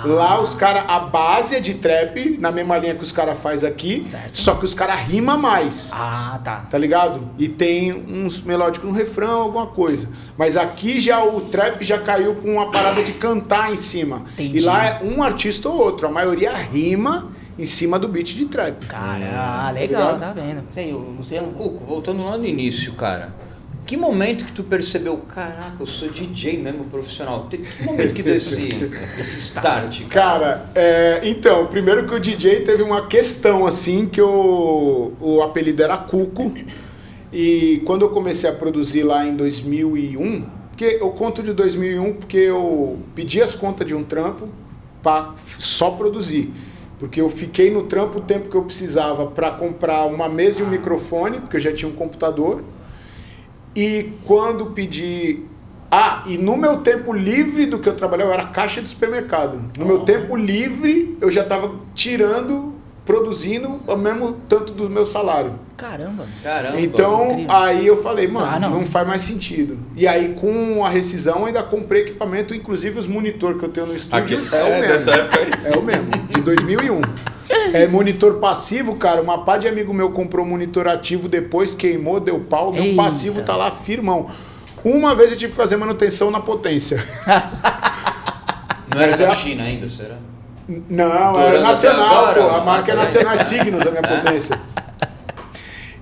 Lá os caras, a base é de trap, na mesma linha que os caras faz aqui,
Certo.
só que os caras rimam mais.
Ah, tá.
Tá ligado? E tem uns melódicos no refrão, alguma coisa. Mas aqui já o trap já caiu com uma parada de cantar em cima.
Entendi.
E lá é um artista ou outro. A maioria rima em cima do beat de trap.
Cara, legal,
ligado?
tá vendo? Sei, o Luciano.
Cuco, voltando lá no início, cara. Que momento que tu percebeu, caraca, eu sou DJ mesmo, profissional? Que momento que deu esse start, cara?
Cara, então, primeiro que o DJ teve uma questão assim, que o apelido era Cuco. E quando eu comecei a produzir lá em 2001, porque eu conto de 2001 porque eu pedi as contas de um trampo para só produzir. Porque eu fiquei no trampo o tempo que eu precisava para comprar uma mesa e um microfone, porque eu já tinha um computador. E quando pedi... e no meu tempo livre do que eu trabalhava, eu era caixa de supermercado. No meu tempo livre, eu já estava produzindo o mesmo tanto do meu salário.
Caramba.
Caramba.
Então,
incrível.
aí eu falei, mano,
não.
não faz mais sentido. E aí, com a rescisão, ainda comprei equipamento, inclusive os monitor que eu tenho no estúdio.
Aqui,
É o mesmo.
dessa época aí.
É o mesmo, de 2001. É monitor passivo, cara. Uma pá de amigo meu comprou um monitor ativo, depois queimou, deu pau. Meu
Eita.
passivo tá lá firmão. Uma vez eu tive que fazer manutenção na potência.
Não era
Mas
da
é-
China ainda, será?
Não, é
Durando
nacional,
até
pô.
agora?
A marca é nacional, é Signos a minha potência.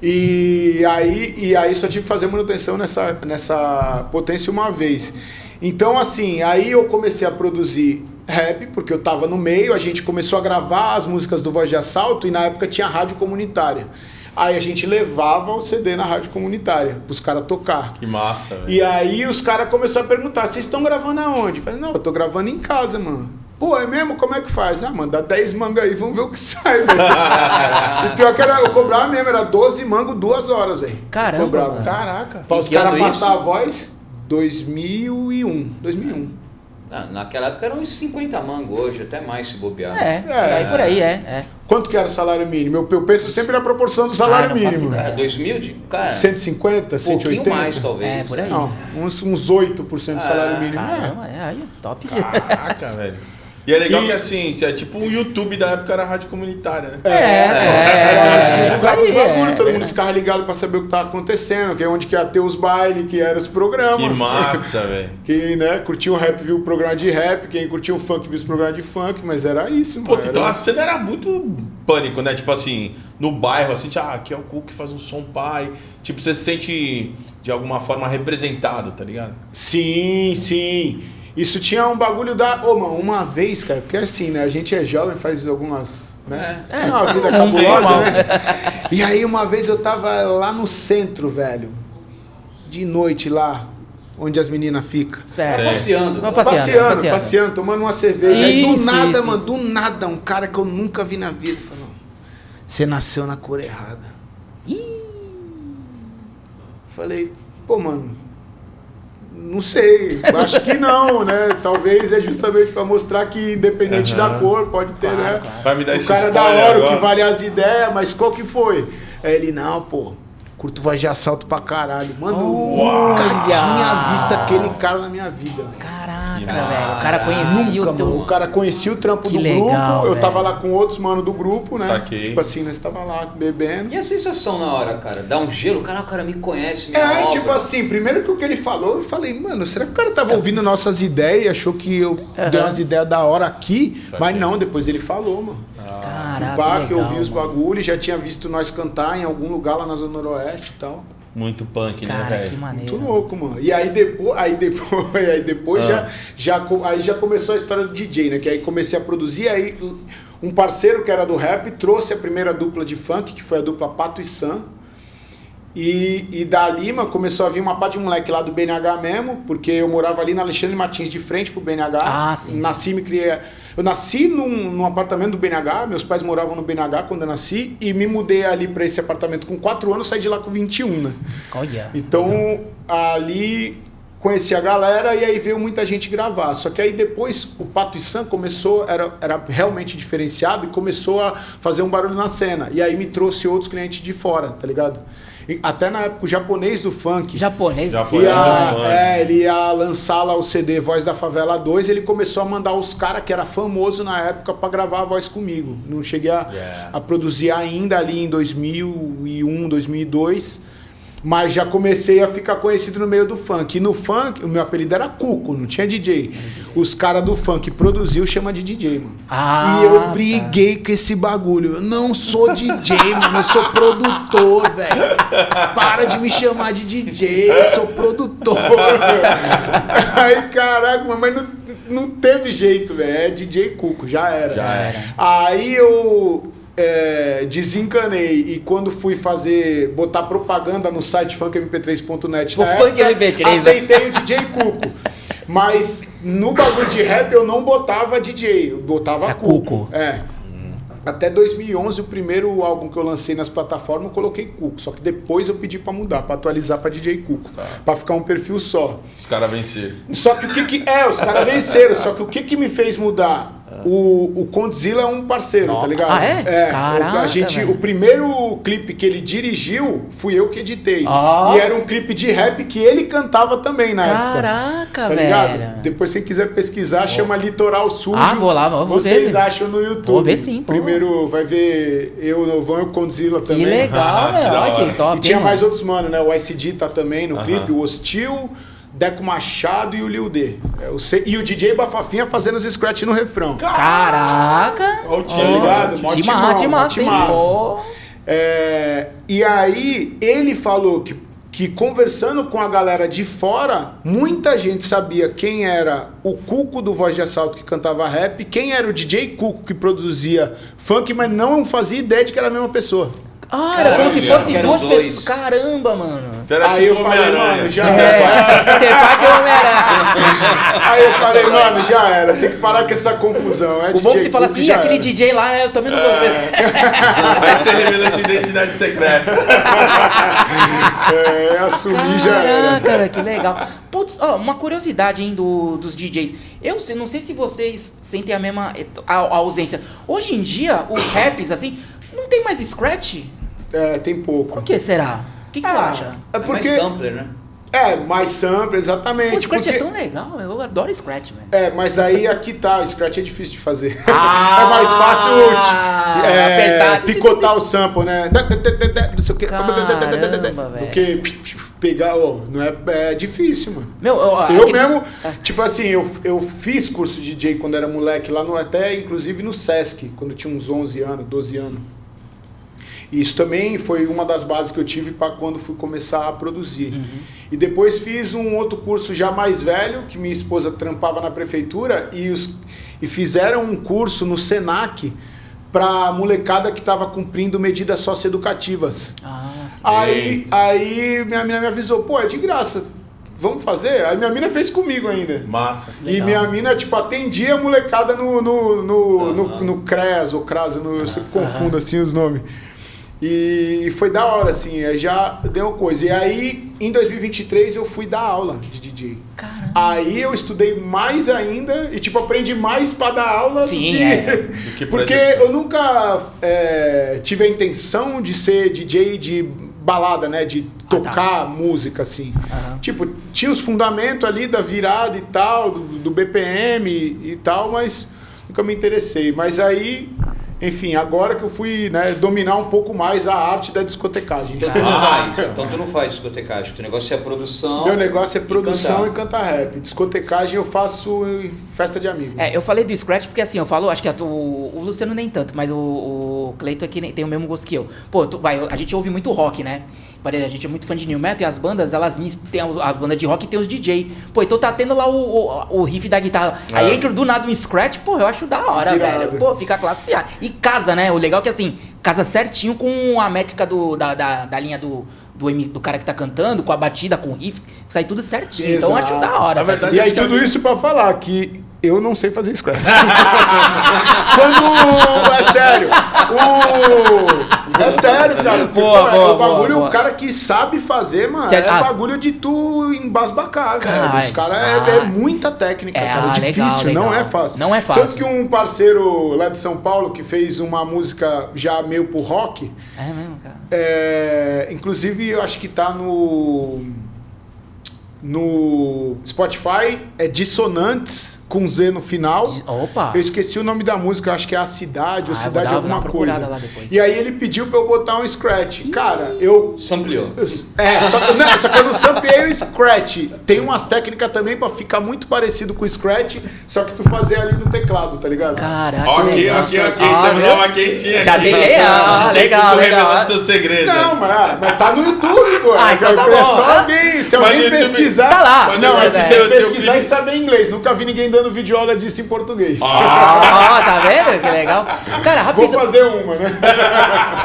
E aí só tive que fazer manutenção nessa potência uma vez. Então, assim, aí eu comecei a produzir rap, porque eu tava no meio, a gente começou a gravar as músicas do Voz de Assalto e na época tinha rádio comunitária. Aí a gente levava o CD na rádio comunitária, pros caras tocar.
Que massa, velho.
E aí os caras começaram a perguntar, vocês estão gravando aonde? Eu falei, não, eu tô gravando em casa, mano. Pô, é mesmo? Como é que faz? Ah, mano, dá 10 mangos aí, vamos ver o que sai, velho. E pior que eu cobrava mesmo, era 12 mangos, 2 horas, velho.
Caramba,
Eu cobrava.
mano.
Caraca.
Pra os
que ano
caras passar
isso?
a voz, 2001.
Naquela época eram uns 50 mangos, hoje até mais se bobear.
Por aí, é.
Quanto que era o salário mínimo? Eu penso sempre na proporção do salário
não faço
mínimo.
ideia.
Cara, 2000, cara,
150,
um pouquinho
180?
mais talvez.
É, por aí.
Não, uns 8% do salário mínimo.
Caramba, aí, top.
Caraca, velho. E é legal
E-
que assim, é tipo o YouTube da época era rádio comunitária, né?
Isso aí.
O bagulho, todo mundo ficava ligado pra saber o que tava acontecendo, que é onde que ia ter os bailes, que eram os programas.
Que massa, velho.
Quem, né, curtia o rap viu o programa de rap, quem curtia o funk viu os programas de funk, mas era isso,
Pô,
mano.
então
Era-
a cena era muito pânico, né? Tipo assim, no bairro, assim, aqui é o Cuco que faz um som pai. Tipo, você se sente de alguma forma representado, tá ligado?
Sim, sim. Isso tinha um bagulho da... Ô, mano, uma vez, cara, porque assim, né, a gente é jovem, faz algumas... Né? Tem uma vida cabulosa, né? E aí uma vez eu tava lá no centro, velho, de noite lá, onde as meninas ficam.
Certo.
Passeando.
Tô
Passeando, tomando uma cerveja. Aí do
Isso,
nada,
isso,
mano,
isso.
do nada, um cara que eu nunca vi na vida falou: você nasceu na cor errada. Falei, pô, mano, não sei, acho que não, né? Talvez é justamente pra mostrar que independente da cor, pode ter, né?
Vai me dar
O
esse
cara é da
spoiler
hora, o
agora.
que vale as ideias, mas qual que foi? Aí ele, não, pô, curto Voz de Assalto pra caralho. Mano, nunca
Olha!
tinha visto aquele cara na minha vida, velho.
Caraca, velho. O cara conhecia
Nunca,
o teu...
mano. O cara conhecia o trampo
Que
do
legal,
grupo. Eu tava
velho.
lá com outros mano do grupo, né?
Saquei.
Tipo assim, nós tava lá bebendo.
E a sensação na hora, cara? Dá um gelo? O cara me conhece, minha obra.
Tipo assim, primeiro que o que ele falou, eu falei, mano, será que o cara tava ouvindo nossas ideias e achou que eu dei umas ideias da hora aqui? Mas não, depois ele falou, mano.
Caraca,
Que eu ouvi os
mano.
bagulhos, já tinha visto nós cantar em algum lugar lá na Zona Noroeste e tal.
Muito punk, né,
Cara, que
velho?
maneiro.
Muito louco, mano. E aí depois já começou a história do DJ, né? Que aí comecei a produzir, aí um parceiro que era do rap trouxe a primeira dupla de funk, que foi a dupla Pato e Sam. E da Lima começou a vir uma parte de moleque lá do BNH mesmo, porque eu morava ali na Alexandre Martins, de frente pro BNH.
Ah, sim.
Nasci, me criei. Eu nasci num apartamento do BNH, meus pais moravam no BNH quando eu nasci, e me mudei ali pra esse apartamento com 4 anos, saí de lá com 21, né?
Olha.
Então, ali conheci a galera e aí veio muita gente gravar. Só que aí depois o Pato e Sam começou, era realmente diferenciado e começou a fazer um barulho na cena. E aí me trouxe outros clientes de fora, tá ligado? E até na época o japonês do funk.
Japonês?
Ele ia lançar lá o CD Voz da Favela 2, ele começou a mandar os caras que era famoso na época pra gravar a voz comigo. Não cheguei a produzir ainda ali em 2001, 2002. Mas já comecei a ficar conhecido no meio do funk. E no funk, o meu apelido era Cuco, não tinha DJ. Os caras do funk produziu, chama de DJ, mano. E eu briguei com esse bagulho. Eu não sou DJ, mano, eu sou produtor, velho. Para de me chamar de DJ, eu sou produtor. Aí, caraca, mano, mas não teve jeito, velho. É DJ Cuco, já era. Aí eu... desencanei e quando fui botar propaganda no site funkmp3.net
O Funk MP3,
aceitei o DJ Cuco, mas no bagulho de rap eu não botava DJ, eu botava Cuco. Até 2011, o primeiro álbum que eu lancei nas plataformas, eu coloquei Cuco, só que depois eu pedi pra mudar, pra atualizar pra DJ Cuco, pra ficar um perfil só.
Os caras venceram.
Só que os caras venceram, só que o que me fez mudar? O Condzilla é um parceiro, tá ligado?
Ah, é? Caraca,
o primeiro clipe que ele dirigiu, fui eu que editei. E era um clipe de rap que ele cantava também na época.
Caraca,
tá ligado? Depois, se quiser pesquisar, chama Litoral Sujo.
Vou lá, vou
Vocês
ver.
acham no YouTube.
Vou ver sim, pô.
Primeiro vai ver eu, Novão e o Condzilla também.
Que legal, velho. Olha que top.
E tinha
hein,
mais
mano?
outros mano, né? O ICD tá também no clipe, o Hostil, Deco Machado e o Lil D. E o DJ Bafafinha fazendo os scratch no refrão.
Caraca!
Olha o
Tá
time.
ligado? Mó timão,
timaço.
E aí ele falou que conversando com a galera de fora, muita gente sabia quem era o Cuco do Voz de Assalto que cantava rap, quem era o DJ Cuco que produzia funk, mas não fazia ideia de que era a mesma pessoa.
Era como se fosse
eram
duas
dois.
pessoas. Caramba, mano.
Era
Aí
tipo
eu falei,
Homem-Aranha.
mano, já
Interpar que Homem-Aranha.
Aí eu falei, mano, já era, tem que parar com essa confusão.
O bom que você fala assim, aquele DJ lá, eu também não gostei.
Aí você revela essa identidade secreta.
Assumir já era.
Caraca, velho, que legal. Putz, uma curiosidade, hein, dos DJs. Eu não sei se vocês sentem a mesma a ausência. Hoje em dia, os raps, assim, não tem mais scratch?
Tem pouco.
Por que será? O que tu acha?
É porque...
Mais sampler, né?
Mais sample, exatamente.
O Scratch
porque...
é tão legal, eu adoro Scratch, velho.
Mas aí aqui tá, o Scratch é difícil de fazer.
Ah,
é mais fácil
apertar.
picotar o sample, né? Não sei o que.
Caramba,
do que pegar, não é difícil, mano.
Eu
mesmo, tipo assim, eu fiz curso de DJ quando era moleque, lá até inclusive no Sesc, quando eu tinha uns 11 anos, 12 anos. E isso também foi uma das bases que eu tive para quando fui começar a produzir. E depois fiz um outro curso já mais velho, que minha esposa trampava na prefeitura, e fizeram um curso no Senac para molecada que estava cumprindo medidas socioeducativas. Aí minha mina me avisou, pô, é de graça, vamos fazer? Aí minha mina fez comigo ainda.
Massa.
E minha mina, tipo, atendia a molecada no CREAS ou CRAS, eu sempre confundo assim os nomes. E foi da hora, assim, já deu uma coisa. E aí, em 2023, eu fui dar aula de DJ.
Caramba.
Aí eu estudei mais ainda e, tipo, aprendi mais pra dar aula do que
do que
porque eu nunca tive a intenção de ser DJ de balada, né? De tocar música, assim. Tipo, tinha os fundamentos ali da virada e tal, do BPM e tal, mas nunca me interessei. Mas aí... Enfim, agora que eu fui, né, dominar um pouco mais a arte da discotecagem.
Então tu não faz discotecagem, teu negócio é a produção.
Meu negócio é produção e cantar rap. Discotecagem eu faço em festa de amigos.
Eu falei do Scratch porque assim, eu falo, acho que o Luciano nem tanto, mas o Cleiton aqui tem o mesmo gosto que eu. Pô, a gente ouve muito rock, né? A gente é muito fã de New Metal e as bandas, elas tem a banda de rock e tem os DJ. Pô, então tá tendo lá o riff da guitarra. Aí entra do nada um Scratch, pô, eu acho da hora, velho. Pô, fica classe A. E casa, né? O legal é que assim, casa certinho com a métrica da linha do cara que tá cantando, com a batida, com o riff, sai tudo certinho. Exato. Então eu acho da hora.
Na verdade,
e aí tudo isso pra falar que eu não sei fazer Scratch. É sério. É sério, cara. O bagulho, o cara que sabe fazer, mano, é bagulho de tu embasbacar, velho. Os caras é muita técnica, cara. É difícil, legal. Não é fácil.
Não é fácil.
Tanto que um parceiro lá de São Paulo que fez uma música já meio pro rock.
É mesmo, cara.
Inclusive, eu acho que tá no Spotify, é Dissonantes com Z no final.
Opa!
Eu esqueci o nome da música, acho que é A Cidade ou Cidade alguma coisa.
Lá depois.
E aí ele pediu pra eu botar um scratch. Cara, eu...
Sampleou.
Só que eu não sampleei o scratch. Tem umas técnicas também pra ficar muito parecido com o scratch, só que tu fazer ali no teclado, tá ligado?
Caraca,
ok. Temos uma quentinha aqui.
Já legal.
Revelando seu segredo.
Não, mas tá no YouTube, pô.
Então tá bom.
Só alguém, se alguém pesquisar...
Tá lá.
Não, mas se pesquisar e saber inglês. Nunca vi ninguém dando videoaula disso em português.
Tá vendo? Que legal. Cara, rapidinho.
Vou fazer uma, né?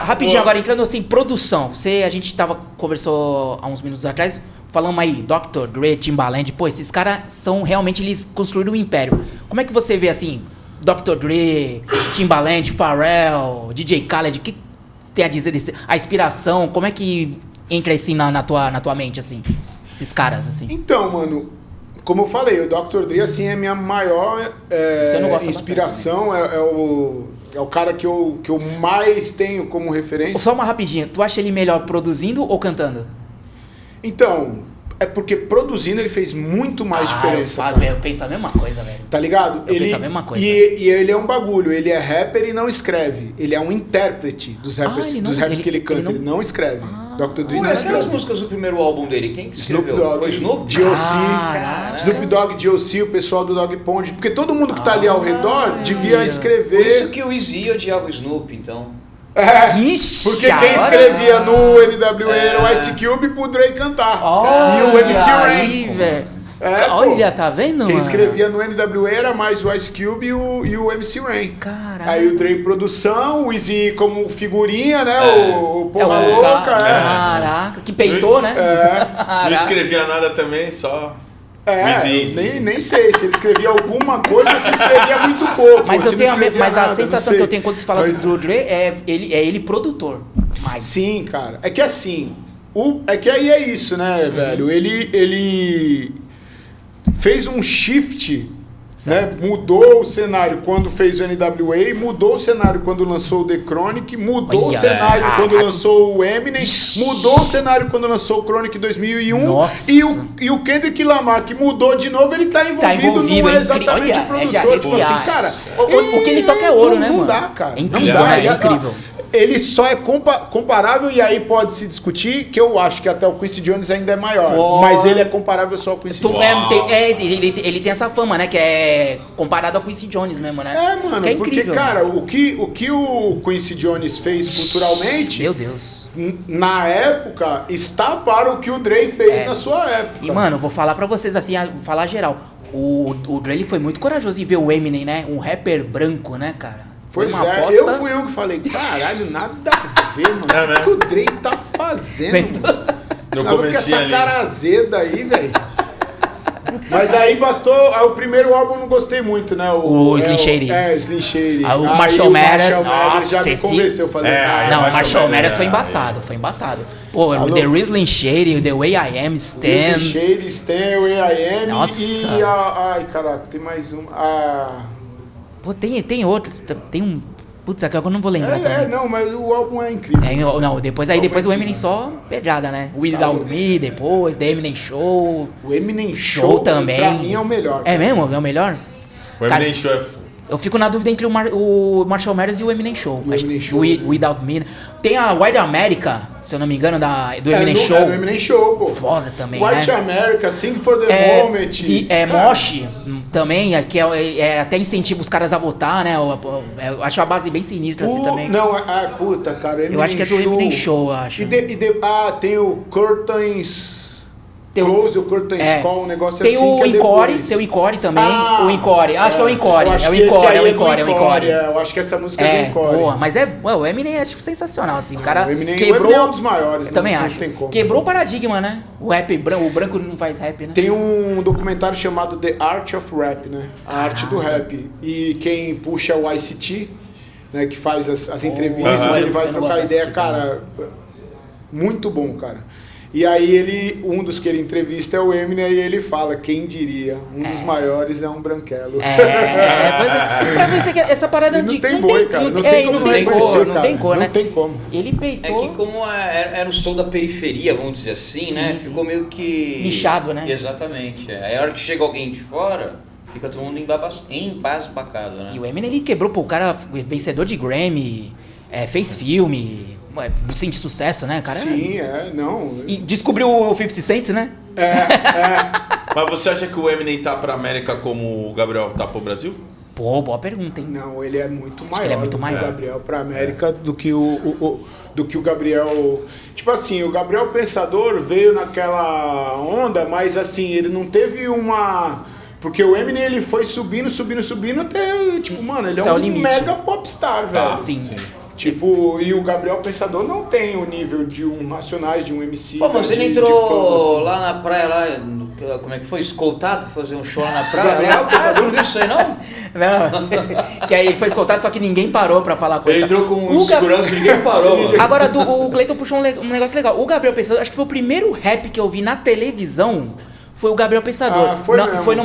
Rapidinho, agora entrando assim, produção. A gente conversou há uns minutos atrás, falamos aí, Dr. Dre, Timbaland, pô, esses caras realmente, eles construíram um império. Como é que você vê assim, Dr. Dre, Timbaland, Pharrell, DJ Khaled, o que tem a dizer desse, a inspiração, como é que entra assim na tua mente, assim, esses caras, assim?
Então, mano, como eu falei, o Dr. Dre, assim, é minha maior inspiração, é o cara que eu mais tenho como referência.
Só uma rapidinha, tu acha ele melhor produzindo ou cantando?
Então, é porque produzindo ele fez muito mais diferença.
Eu penso a mesma coisa, velho.
Tá ligado?
Eu penso a mesma coisa.
E ele é um bagulho, ele é rapper e não escreve. Ele é um intérprete dos rappers, que ele canta, ele não escreve. Dr. Dre não escreve.
Aquelas músicas do primeiro álbum dele, quem que escreveu?
Snoop Dogg,
foi Snoop?
D.O.C., Snoop Dogg, D.O.C., o pessoal do Dog Pound, porque todo mundo que tá ali ao redor devia escrever.
Por isso que o Easy odiava o Snoop, então.
Ixi,
porque quem escrevia no NWA era o Ice Cube pro Dre cantar. E o MC Rain.
Velho. Olha, tá vendo,
Quem
mano?
escrevia no NWA era mais o Ice Cube e o MC Rain.
Caralho.
Aí o Dre produção, o Easy como figurinha, né? O Porra Louca.
Caraca, que peitou, né?
Não escrevia nada também, só...
nem sei, se ele escrevia alguma coisa, se escrevia muito pouco.
Mas a sensação que eu tenho quando se fala do Dre é ele produtor.
Sim, cara. É que assim, aí é isso, né, velho? Ele fez um shift, né? Mudou o cenário quando fez o NWA, mudou o cenário quando lançou o The Chronic, mudou o cenário quando lançou o Eminem, mudou o cenário quando lançou o Chronic 2001.
Nossa.
E o Kendrick Lamar, que mudou de novo, ele tá envolvido não é exatamente o produtor. Tipo assim, cara,
o que ele toca é ouro, né, mano?
Não dá, cara.
É incrível, é incrível.
Ele só é comparável, e aí pode se discutir, que eu acho que até o Quincy Jones ainda é maior. Mas ele é comparável só ao Quincy Jones.
Ele tem essa fama, né? Que é comparado ao Quincy Jones mesmo, né?
Mano,
que é
porque,
incrível,
cara, o que o Quincy Jones fez culturalmente...
Meu Deus.
Na época, está para o que o Dre fez na sua época.
E, mano, vou falar pra vocês assim, vou falar geral. O Dre, ele foi muito corajoso em ver o Eminem, né? Um rapper branco, né, cara?
Pois é, eu fui eu que falei, caralho, nada a ver, mano. O que o Dre tá fazendo, mano? Sabe que essa cara azeda aí, velho? Mas aí bastou, o primeiro álbum eu não gostei muito, né?
O Slim Shady.
Slim Shady.
O Marshall Mathers,
já me convenceu, eu falei,
não, o Marshall Mathers foi embaçado. Pô, o The Slim Shady, The Way I Am, Stan.
Slim Shady, Stan, The Way I Am.
Nossa.
E ai, caraca, tem mais um.
Pô, tem outros, tem um... Putz, agora eu não vou lembrar também.
Não, mas o álbum é incrível.
Não, depois o Eminem só pedrada, né? Without Me, depois, The Eminem Show.
O Eminem Show
também.
Pra mim é o melhor.
É mesmo? É o melhor?
O Eminem Show é...
Eu fico na dúvida entre o Marshall Mathers e o Eminem Show.
O Eminem Show.
Without Me. Tem a White America, se eu não me engano, do Eminem Show.
É do Eminem Show, pô.
Foda também,
White
né?
America, Sing for the Moment.
Mosh também, que até incentiva os caras a votar, né? Eu acho a base bem sinistra assim também.
Não, puta, cara, Eminem
eu acho que é do Eminem Show, eu acho.
Tem o Curtains... Close, o Curtains Call, um negócio
tem
assim
o
que é
Encore,
depois.
Tem o Encore também. O Encore. Acho que é o Encore.
Eu acho que essa música é do Encore.
Boa, mas o Eminem é sensacional, assim. O cara
o Eminem
quebrou.
é um dos maiores.
Eu também
não
acho.
Tem como.
Quebrou o paradigma, né? O branco não faz rap, né?
Tem um documentário chamado The Art of Rap, né? A arte do rap. E quem puxa é o ICT, né? Que faz as entrevistas, ele vai trocar ideia. Cara, muito bom, cara. E aí um dos que ele entrevista é o Eminem e ele fala, quem diria, dos maiores é um branquelo.
Pra ver que essa parada
não tem boi, cara. Não tem como reconhecer, cara.
Não tem cor, né?
Não tem como.
Ele peitou...
É que como era o som da periferia, vamos dizer assim, né? Ficou meio que...
nichado, né?
Exatamente. Aí a hora que chega alguém de fora, fica todo mundo embasbacado, né?
E o Eminem, ele quebrou, pô, o cara vencedor de Grammy, fez filme... Sim, de sucesso, né, cara?
Sim, não.
E descobriu o 50 Cent, né?
Mas você acha que o Eminem tá pra América como o Gabriel tá pro Brasil?
Pô, boa pergunta, hein?
Não, ele é muito maior.
Ele é muito maior.
O Gabriel pra América do que o Gabriel... Tipo assim, o Gabriel Pensador veio naquela onda, mas assim, ele não teve uma... Porque o Eminem, ele foi subindo até, tipo, mano, ele é um mega popstar, velho.
Sim.
Tipo, e o Gabriel Pensador não tem o nível de um Nacionais, de um MC.
Pô, mas você entrou assim. Lá na praia, como é que foi? Escoltado pra fazer um show lá na praia?
Gabriel Pensador
não viu isso aí, não?
Não. Que aí ele foi escoltado, só que ninguém parou pra falar com ele.
Ele entrou com segurança, ninguém parou. Mano.
Agora, o Cleiton puxou um negócio legal. O Gabriel Pensador, acho que foi o primeiro rap que eu vi na televisão. Foi o Gabriel Pensador. Foi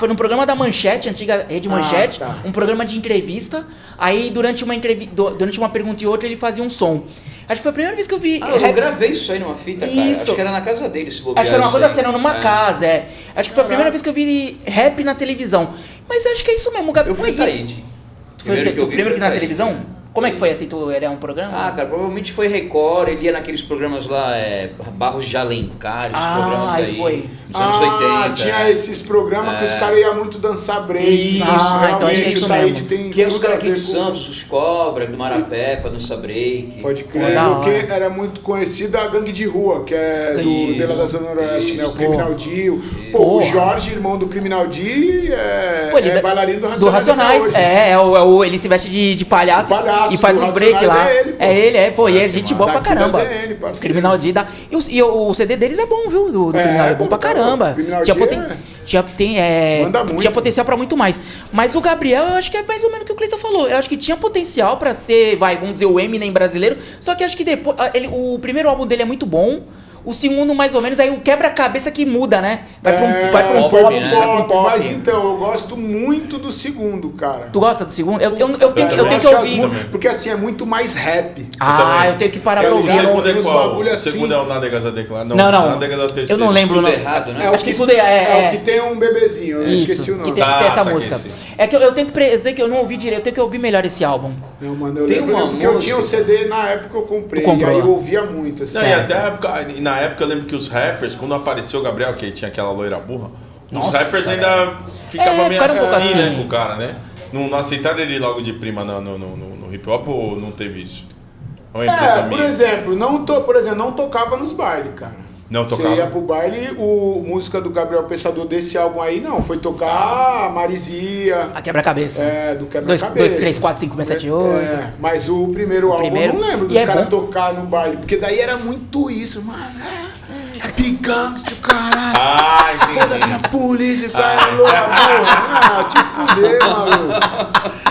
num programa da Manchete, antiga Rede Manchete, um programa de entrevista. Aí durante uma pergunta e outra ele fazia um som. Acho que foi a primeira vez que eu vi.
Eu gravei isso aí numa fita, cara.
Isso.
Acho que era na casa dele esse bobear.
Acho que era uma coisa assim, numa casa, Acho que foi a primeira vez que eu vi rap na televisão. Mas acho que é isso mesmo, Gabriel.
Eu fui Taíde.
Primeiro que na televisão? Como é que foi assim? Era um programa?
Cara, provavelmente foi Record, ele ia naqueles programas lá, Barros de Alencar, esses programas aí.
Foi.
Dos anos 80.
Tinha esses programas que os caras iam muito dançar break.
Isso, realmente, então acho que é isso mesmo.
Tem
que é os caras aqui de Santos, os Cobra, do Marapé, dança break.
Pode crer, porque era muito conhecida a gangue de rua, que é dela da Zona Noroeste, né? O Criminal D. O Jorge, irmão do Criminal D, é bailarino do Racionais.
Ele se veste de palhaço e faz os break lá. E é gente boa pra caramba. Criminal D dá. E o CD deles é bom, viu? Do Criminal é bom pra caramba. Tinha potencial pra muito mais. Mas o Gabriel, eu acho que é mais ou menos o que o Cleiton falou. Eu acho que tinha potencial pra ser, vamos dizer, o Eminem brasileiro. Só que acho que depois. O primeiro álbum dele é muito bom. O segundo, mais ou menos, aí o quebra-cabeça que muda, né? Vai pra um pop, né?
Mas então, eu gosto muito do segundo, cara.
Tu gosta do segundo? Eu tenho que ouvir.
Porque assim, é muito mais rap.
Eu tenho que parar pra ouvir.
O segundo é qual? O segundo é o Nadegas a Declarar?
Não.
Nadegas a Terceira.
Eu não lembro, não.
Errado, né?
Acho que tudo é
o que tem um bebezinho, eu esqueci o nome.
Que tem essa música. É que eu tenho que eu não ouvi direito, eu tenho que ouvir melhor esse álbum.
Não, mano, eu lembro porque eu tinha o CD na época que eu comprei. E aí eu ouvia muito, assim.
E até na época eu lembro que os rappers, quando apareceu o Gabriel, que tinha aquela loira burra, os rappers ainda ficavam meio assim, né, com o cara, né? Não aceitaram ele logo de prima no hip hop ou não teve isso?
Por exemplo, não tocava nos bailes, cara.
Não tocava?
Você ia pro baile, música do Gabriel Pensador desse álbum aí, não. Foi tocar a Marizia.
A Quebra-Cabeça.
Do Quebra-Cabeça.
2, 3, 4, 5, 6, 7, 8.
Mas o primeiro álbum, eu não lembro dos caras tocar no baile. Porque daí era muito isso, mano. Gangster, caralho.
Entendi.
Foda-se a polícia, cara. Te fuder, maluco.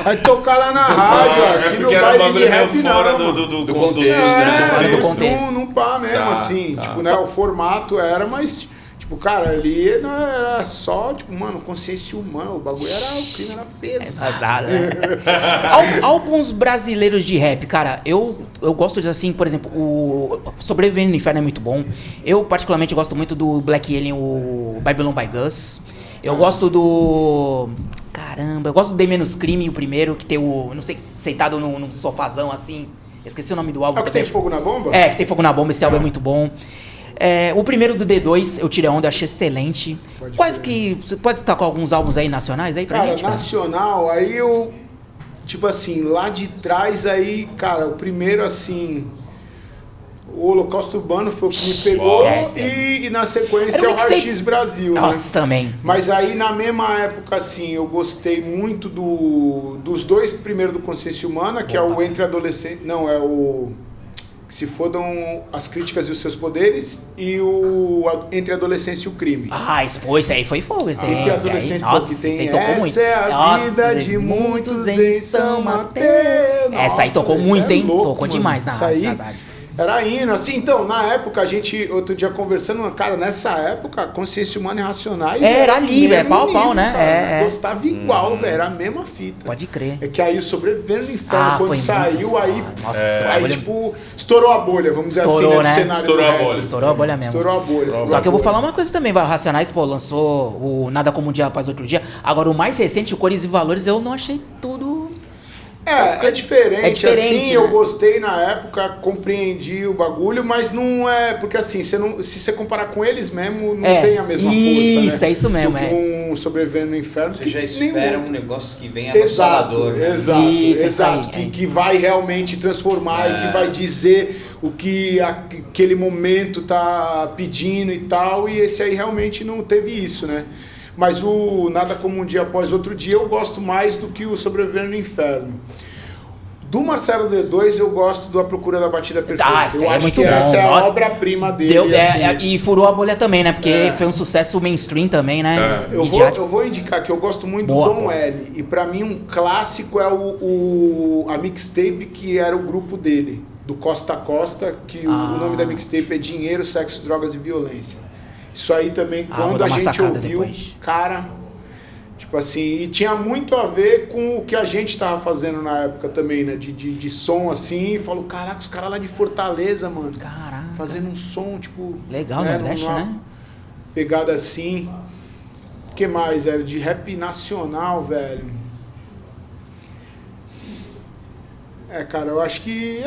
Aí tocar lá na rádio, aqui no baile de rap,
fora do contexto,
né?
Do contexto.
Não pá mesmo, assim. Tipo, né, o formato era, mas... Tipo, cara, ali não era só, tipo, mano, consciência humana, o bagulho era, o crime era pesado.
Né? Álbuns brasileiros de rap, cara, eu gosto de, assim, por exemplo, o Sobrevivendo no Inferno é muito bom. Eu, particularmente, gosto muito do Black Alien, o Babylon by Gus. Eu gosto do... Caramba, eu gosto do Dei Menos Crime, o primeiro, que tem o, não sei, sentado num sofazão, assim. Esqueci o nome do álbum.
É o que tem Fogo na Bomba?
É, que tem Fogo na Bomba, esse álbum é muito bom. O primeiro do D2, eu tirei onda, achei excelente. Quais que... Você pode destacar alguns álbuns aí nacionais aí pra gente?
Cara, nacional, aí eu... Tipo assim, lá de trás aí, cara, o primeiro assim... O Holocausto Urbano foi o que me pegou e na sequência o Raio-X Brasil.
Nossa, né? Também.
Mas aí na mesma época, assim, eu gostei muito dos dois primeiros do Consciência Humana, que é o Entre Adolescentes... Não, é o... Que se fodam as críticas e os seus poderes, e o Entre a Adolescência e o Crime.
Ah, esse aí foi fogo. Esse
Entre a Adolescência,
nossa,
tem
tocou muito.
Essa é a vida de muitos em São Mateus.
Essa aí tocou muito, hein?
Louco,
tocou
mano.
demais na rádio.
Era hino, assim, então, na época, a gente, outro dia conversando, cara, nessa época, Consciência Humana e Racionais...
Era ali, é pau a pau, né?
Gostava igual, velho, era a mesma fita.
Pode crer.
É que aí o Sobrevivendo no Inferno, quando saiu, aí,
nossa,
aí tipo, estourou a bolha, vamos dizer assim,
né?
No cenário
Estourou
do
a
rap.
bolha.
Estourou a bolha mesmo.
Estourou a bolha.
Só que eu vou falar uma coisa também, vai, o Racionais, pô, lançou o Nada Como Um Dia Após Outro Dia. Agora, o mais recente, o Cores e Valores, eu não achei tudo...
É diferente, assim,
né?
eu gostei na época, compreendi o bagulho, mas não é, porque assim, se você comparar com eles mesmo, não tem a mesma força,
isso,
né?
É isso mesmo,
do que um Sobrevivendo no Inferno.
Você já espera um negócio que venha
avassalador, né? Exato,
aí,
que vai realmente transformar e que vai dizer o que aquele momento tá pedindo e tal, e esse aí realmente não teve isso, né? Mas o Nada Como Um Dia Após Outro Dia eu gosto mais do que o Sobrevivendo no Inferno. Do Marcelo D2 eu gosto do A Procura da Batida Perfeita.
Eu acho
que essa é a obra-prima dele.
E furou a bolha também, né? Porque foi um sucesso mainstream também, né?
Eu vou indicar que eu gosto muito do Dom L. E pra mim um clássico é a mixtape que era o grupo dele, do Costa a Costa, que o nome da mixtape é Dinheiro, Sexo, Drogas e Violência. Isso aí também, quando a gente ouviu, cara, tipo assim, e tinha muito a ver com o que a gente tava fazendo na época também, né, de som assim, e falou, caraca, os caras lá de Fortaleza, mano,
caraca,
fazendo um som, tipo...
Legal, né, Nordeste, né?
Pegada assim, o que mais, era de rap nacional, velho... cara, eu acho que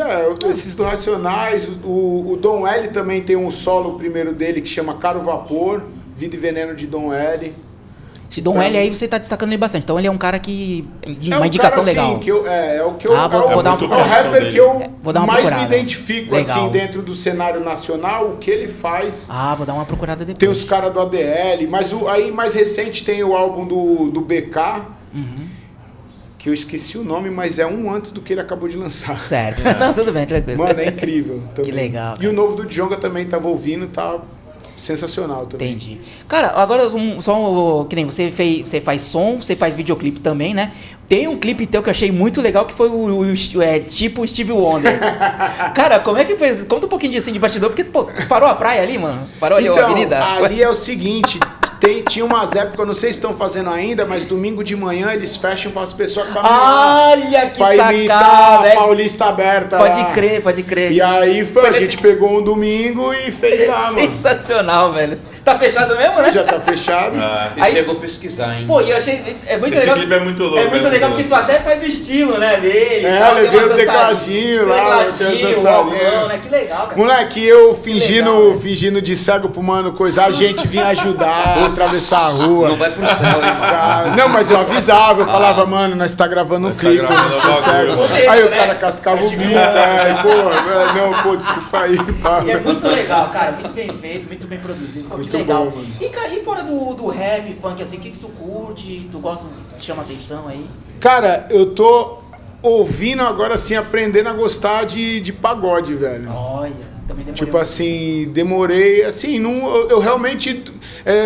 esses do Racionais, o Dom L também tem um solo primeiro dele que chama Caro Vapor, Vida e Veneno de Dom L.
Esse Dom L aí você tá destacando ele bastante, então ele é um cara que... uma indicação
cara,
legal.
Assim, que é o que eu...
vou dar uma procurada.
É o rapper que eu mais
procurada.
me identifico, assim, dentro do cenário nacional, o que ele faz.
Vou dar uma procurada depois.
Tem os caras do ADL, mas aí mais recente tem o álbum do BK, que eu esqueci o nome, mas é um antes do que ele acabou de lançar.
Certo. Não, tudo bem, tranquilo.
Mano, é incrível. Também.
Que legal.
E o novo do Djonga também tava ouvindo, tá sensacional também.
Entendi. Cara, agora que nem você faz som, você faz videoclipe também, né? Tem um clipe teu que eu achei muito legal, que foi tipo Stevie Wonder. Cara, como é que fez? Conta um pouquinho disso assim, de bastidor, porque, pô, parou a praia ali, mano? Parou ali a avenida?
Ali é o seguinte... Tinha umas épocas, eu não sei se estão fazendo ainda, mas domingo de manhã eles fecham para as pessoas
Olha que
pra
sacada,
imitar a Paulista Aberta.
Pode crer.
E aí a gente pegou um domingo e fez lá, mano.
Sensacional, velho. Tá fechado mesmo, né?
Já tá fechado.
Esse eu vou pesquisar, hein?
Pô, e eu achei... É muito
Esse
legal.
clipe é muito louco.
É muito legal porque tu até faz o estilo, né, dele.
Eu levei o tecladinho lá.
O balcão, né? Que legal, cara.
Moleque, eu fingindo de cego pro mano coisar, a gente vinha ajudar, atravessar a rua.
Não vai pro céu, hein, mano?
Não, mas eu avisava, eu falava, mano, nós tá gravando um clipe, eu não sou cego. Aí o cara cascava o bico, pô, desculpa aí, pá.
E é muito legal, cara, muito bem feito, muito bem produzido, pô, que legal.
Bom,
E fora do rap, funk, assim, o que tu curte, tu gosta, chama atenção aí?
Cara, eu tô ouvindo agora, assim, aprendendo a gostar de pagode, velho.
Olha, também demorei.
Tipo assim, demorei, assim, eu realmente,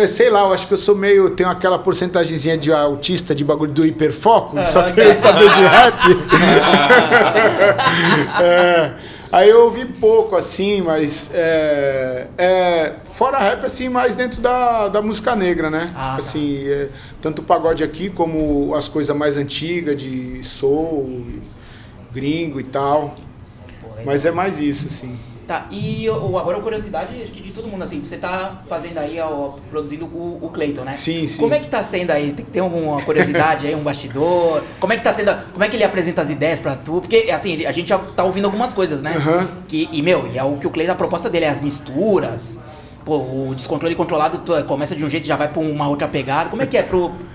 sei lá, eu acho que eu sou meio, tenho aquela porcentagemzinha de autista de bagulho do hiperfoco, só quero saber de rap. Aí eu ouvi pouco, assim, mas fora rap, assim, mais dentro da música negra, né? Tipo assim, tanto o pagode aqui como as coisas mais antigas de soul, gringo e tal. Mas é mais isso, assim.
Tá, e agora a curiosidade, acho que de todo mundo, assim, você tá fazendo aí, produzindo o Cleiton, né?
Sim, sim.
Como é que tá sendo aí? Tem alguma curiosidade aí, um bastidor? Como é que tá sendo, como é que ele apresenta as ideias pra tu? Porque, assim, a gente já tá ouvindo algumas coisas, né? E é o que o Cleiton, a proposta dele é as misturas. Pô, o Descontrole Controlado começa de um jeito e já vai pra uma outra pegada. Como é que é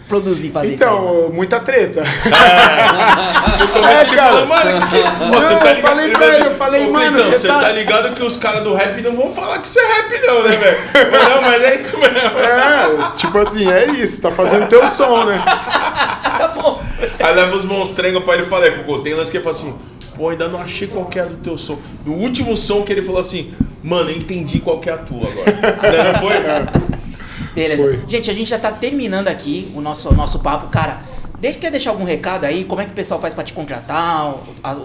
produzir, fazer isso?
Então, muita treta.
No começo ele falou, mano, você tá ligado?
Eu falei pra ele, eu falei, mano,
você tá ligado que os caras do rap não vão falar que isso é rap não, né, velho? Não, mas é isso mesmo.
Tipo assim, é isso, tá fazendo teu som, né?
Tá bom.
Aí leva os monstrengos pra ele e fala, tem lance que ele fala assim, pô, ainda não achei qual que é a do teu som. Do último som que ele falou assim, mano, eu entendi qual que é a tua agora. Não foi?
Beleza.
Foi.
Gente, a gente já tá terminando aqui o nosso papo. Cara, quer deixar algum recado aí? Como é que o pessoal faz pra te contratar?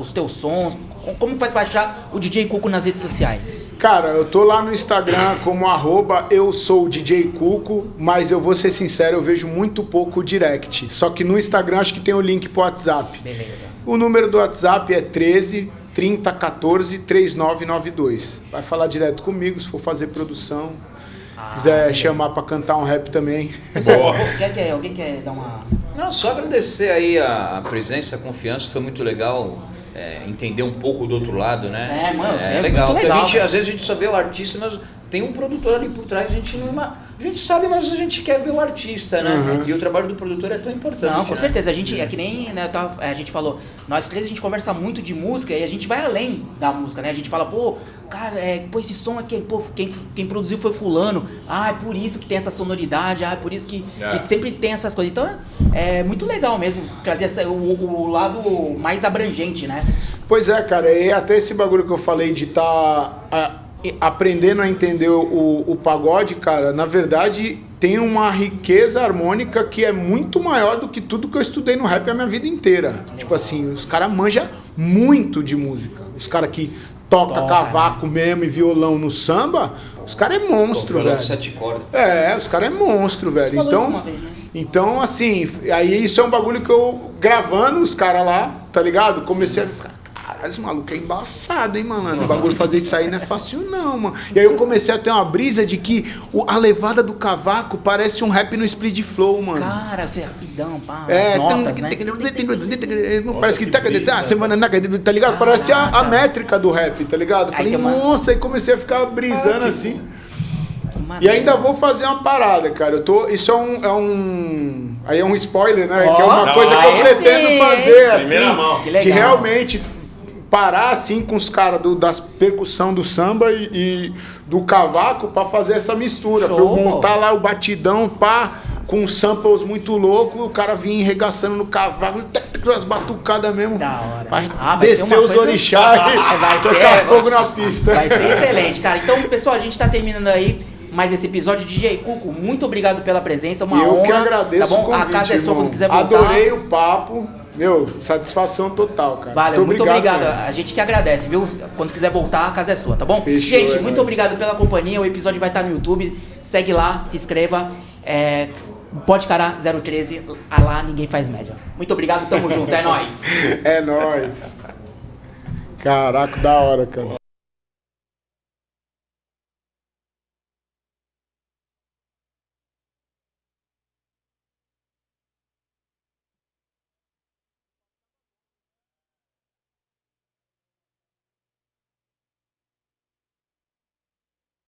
Os teus sons? Como faz pra achar o DJ Cuco nas redes sociais?
Cara, eu tô lá no Instagram como @eu_sou_DJ_Cuco, mas eu vou ser sincero, eu vejo muito pouco o direct. Só que no Instagram acho que tem o link pro WhatsApp.
Beleza.
O número do WhatsApp é 13 30 14 3992. Vai falar direto comigo se for fazer produção. Quiser chamar pra cantar um rap também.
Pessoal, alguém quer dar uma...
Não, só agradecer aí a presença, a confiança, foi muito legal entender um pouco do outro lado, né?
Mano,
é legal.
Muito legal,
Às vezes a gente só vê o artista, mas tem um produtor ali por trás, a gente sabe, mas a gente quer ver o artista, né? E o trabalho do produtor é tão importante.
Não, com
né?
certeza. A gente, é que nem, né, a gente falou, nós três a gente conversa muito de música e a gente vai além da música, né? A gente fala, pô, cara, esse som aqui, pô, quem produziu foi fulano. É por isso que tem essa sonoridade, é por isso que a gente sempre tem essas coisas. Então, é muito legal mesmo trazer o lado mais abrangente, né?
Pois é, cara, e até esse bagulho que eu falei de estar aprendendo a entender o pagode, cara, na verdade tem uma riqueza harmônica que é muito maior do que tudo que eu estudei no rap a minha vida inteira. Tipo assim, os caras manjam muito de música. Os caras que toca cavaco mesmo e violão no samba, os caras é monstro, velho.
7 cordas.
Os caras é monstro, velho. Então, assim, aí isso é um bagulho que eu, gravando os caras lá, tá ligado? Comecei a ficar, caralho, esse maluco é embaçado, hein, malandro? O bagulho fazer isso aí não é fácil não, mano. E aí eu comecei a ter uma brisa de que a levada do cavaco parece um rap no Split Flow, mano.
Cara, você é rapidão, pá, as notas, né?
Parece que tá ligado? Parece a métrica do rap, tá ligado? Eu falei, nossa, aí comecei a ficar brisando assim. E ainda vou fazer uma parada, cara. Isso aí é um spoiler, né? Que é uma coisa que eu pretendo fazer, assim, de realmente parar assim com os caras das percussão do samba e do cavaco pra fazer essa mistura. Pra eu montar lá o batidão, com samples muito loucos, o cara vinha enregaçando no cavaco, as batucadas mesmo.
Da hora.
Pra descer os orixás e tocar fogo na pista.
Vai ser excelente, cara. Então, pessoal, a gente tá terminando aí mais esse episódio. DJ Cuco, muito obrigado pela presença, uma honra.
Eu que agradeço, tá bom?
O convite, a casa é sua quando quiser voltar.
Adorei o papo. Meu, satisfação total, cara.
Valeu, muito obrigado. A gente que agradece, viu? Quando quiser voltar, a casa é sua, tá bom?
Fechou,
gente, muito obrigado pela companhia. O episódio vai estar no YouTube. Segue lá, se inscreva. Podcará 013, lá ninguém faz média. Muito obrigado, tamo junto, é nóis.
É nóis. Caraca, da hora, cara.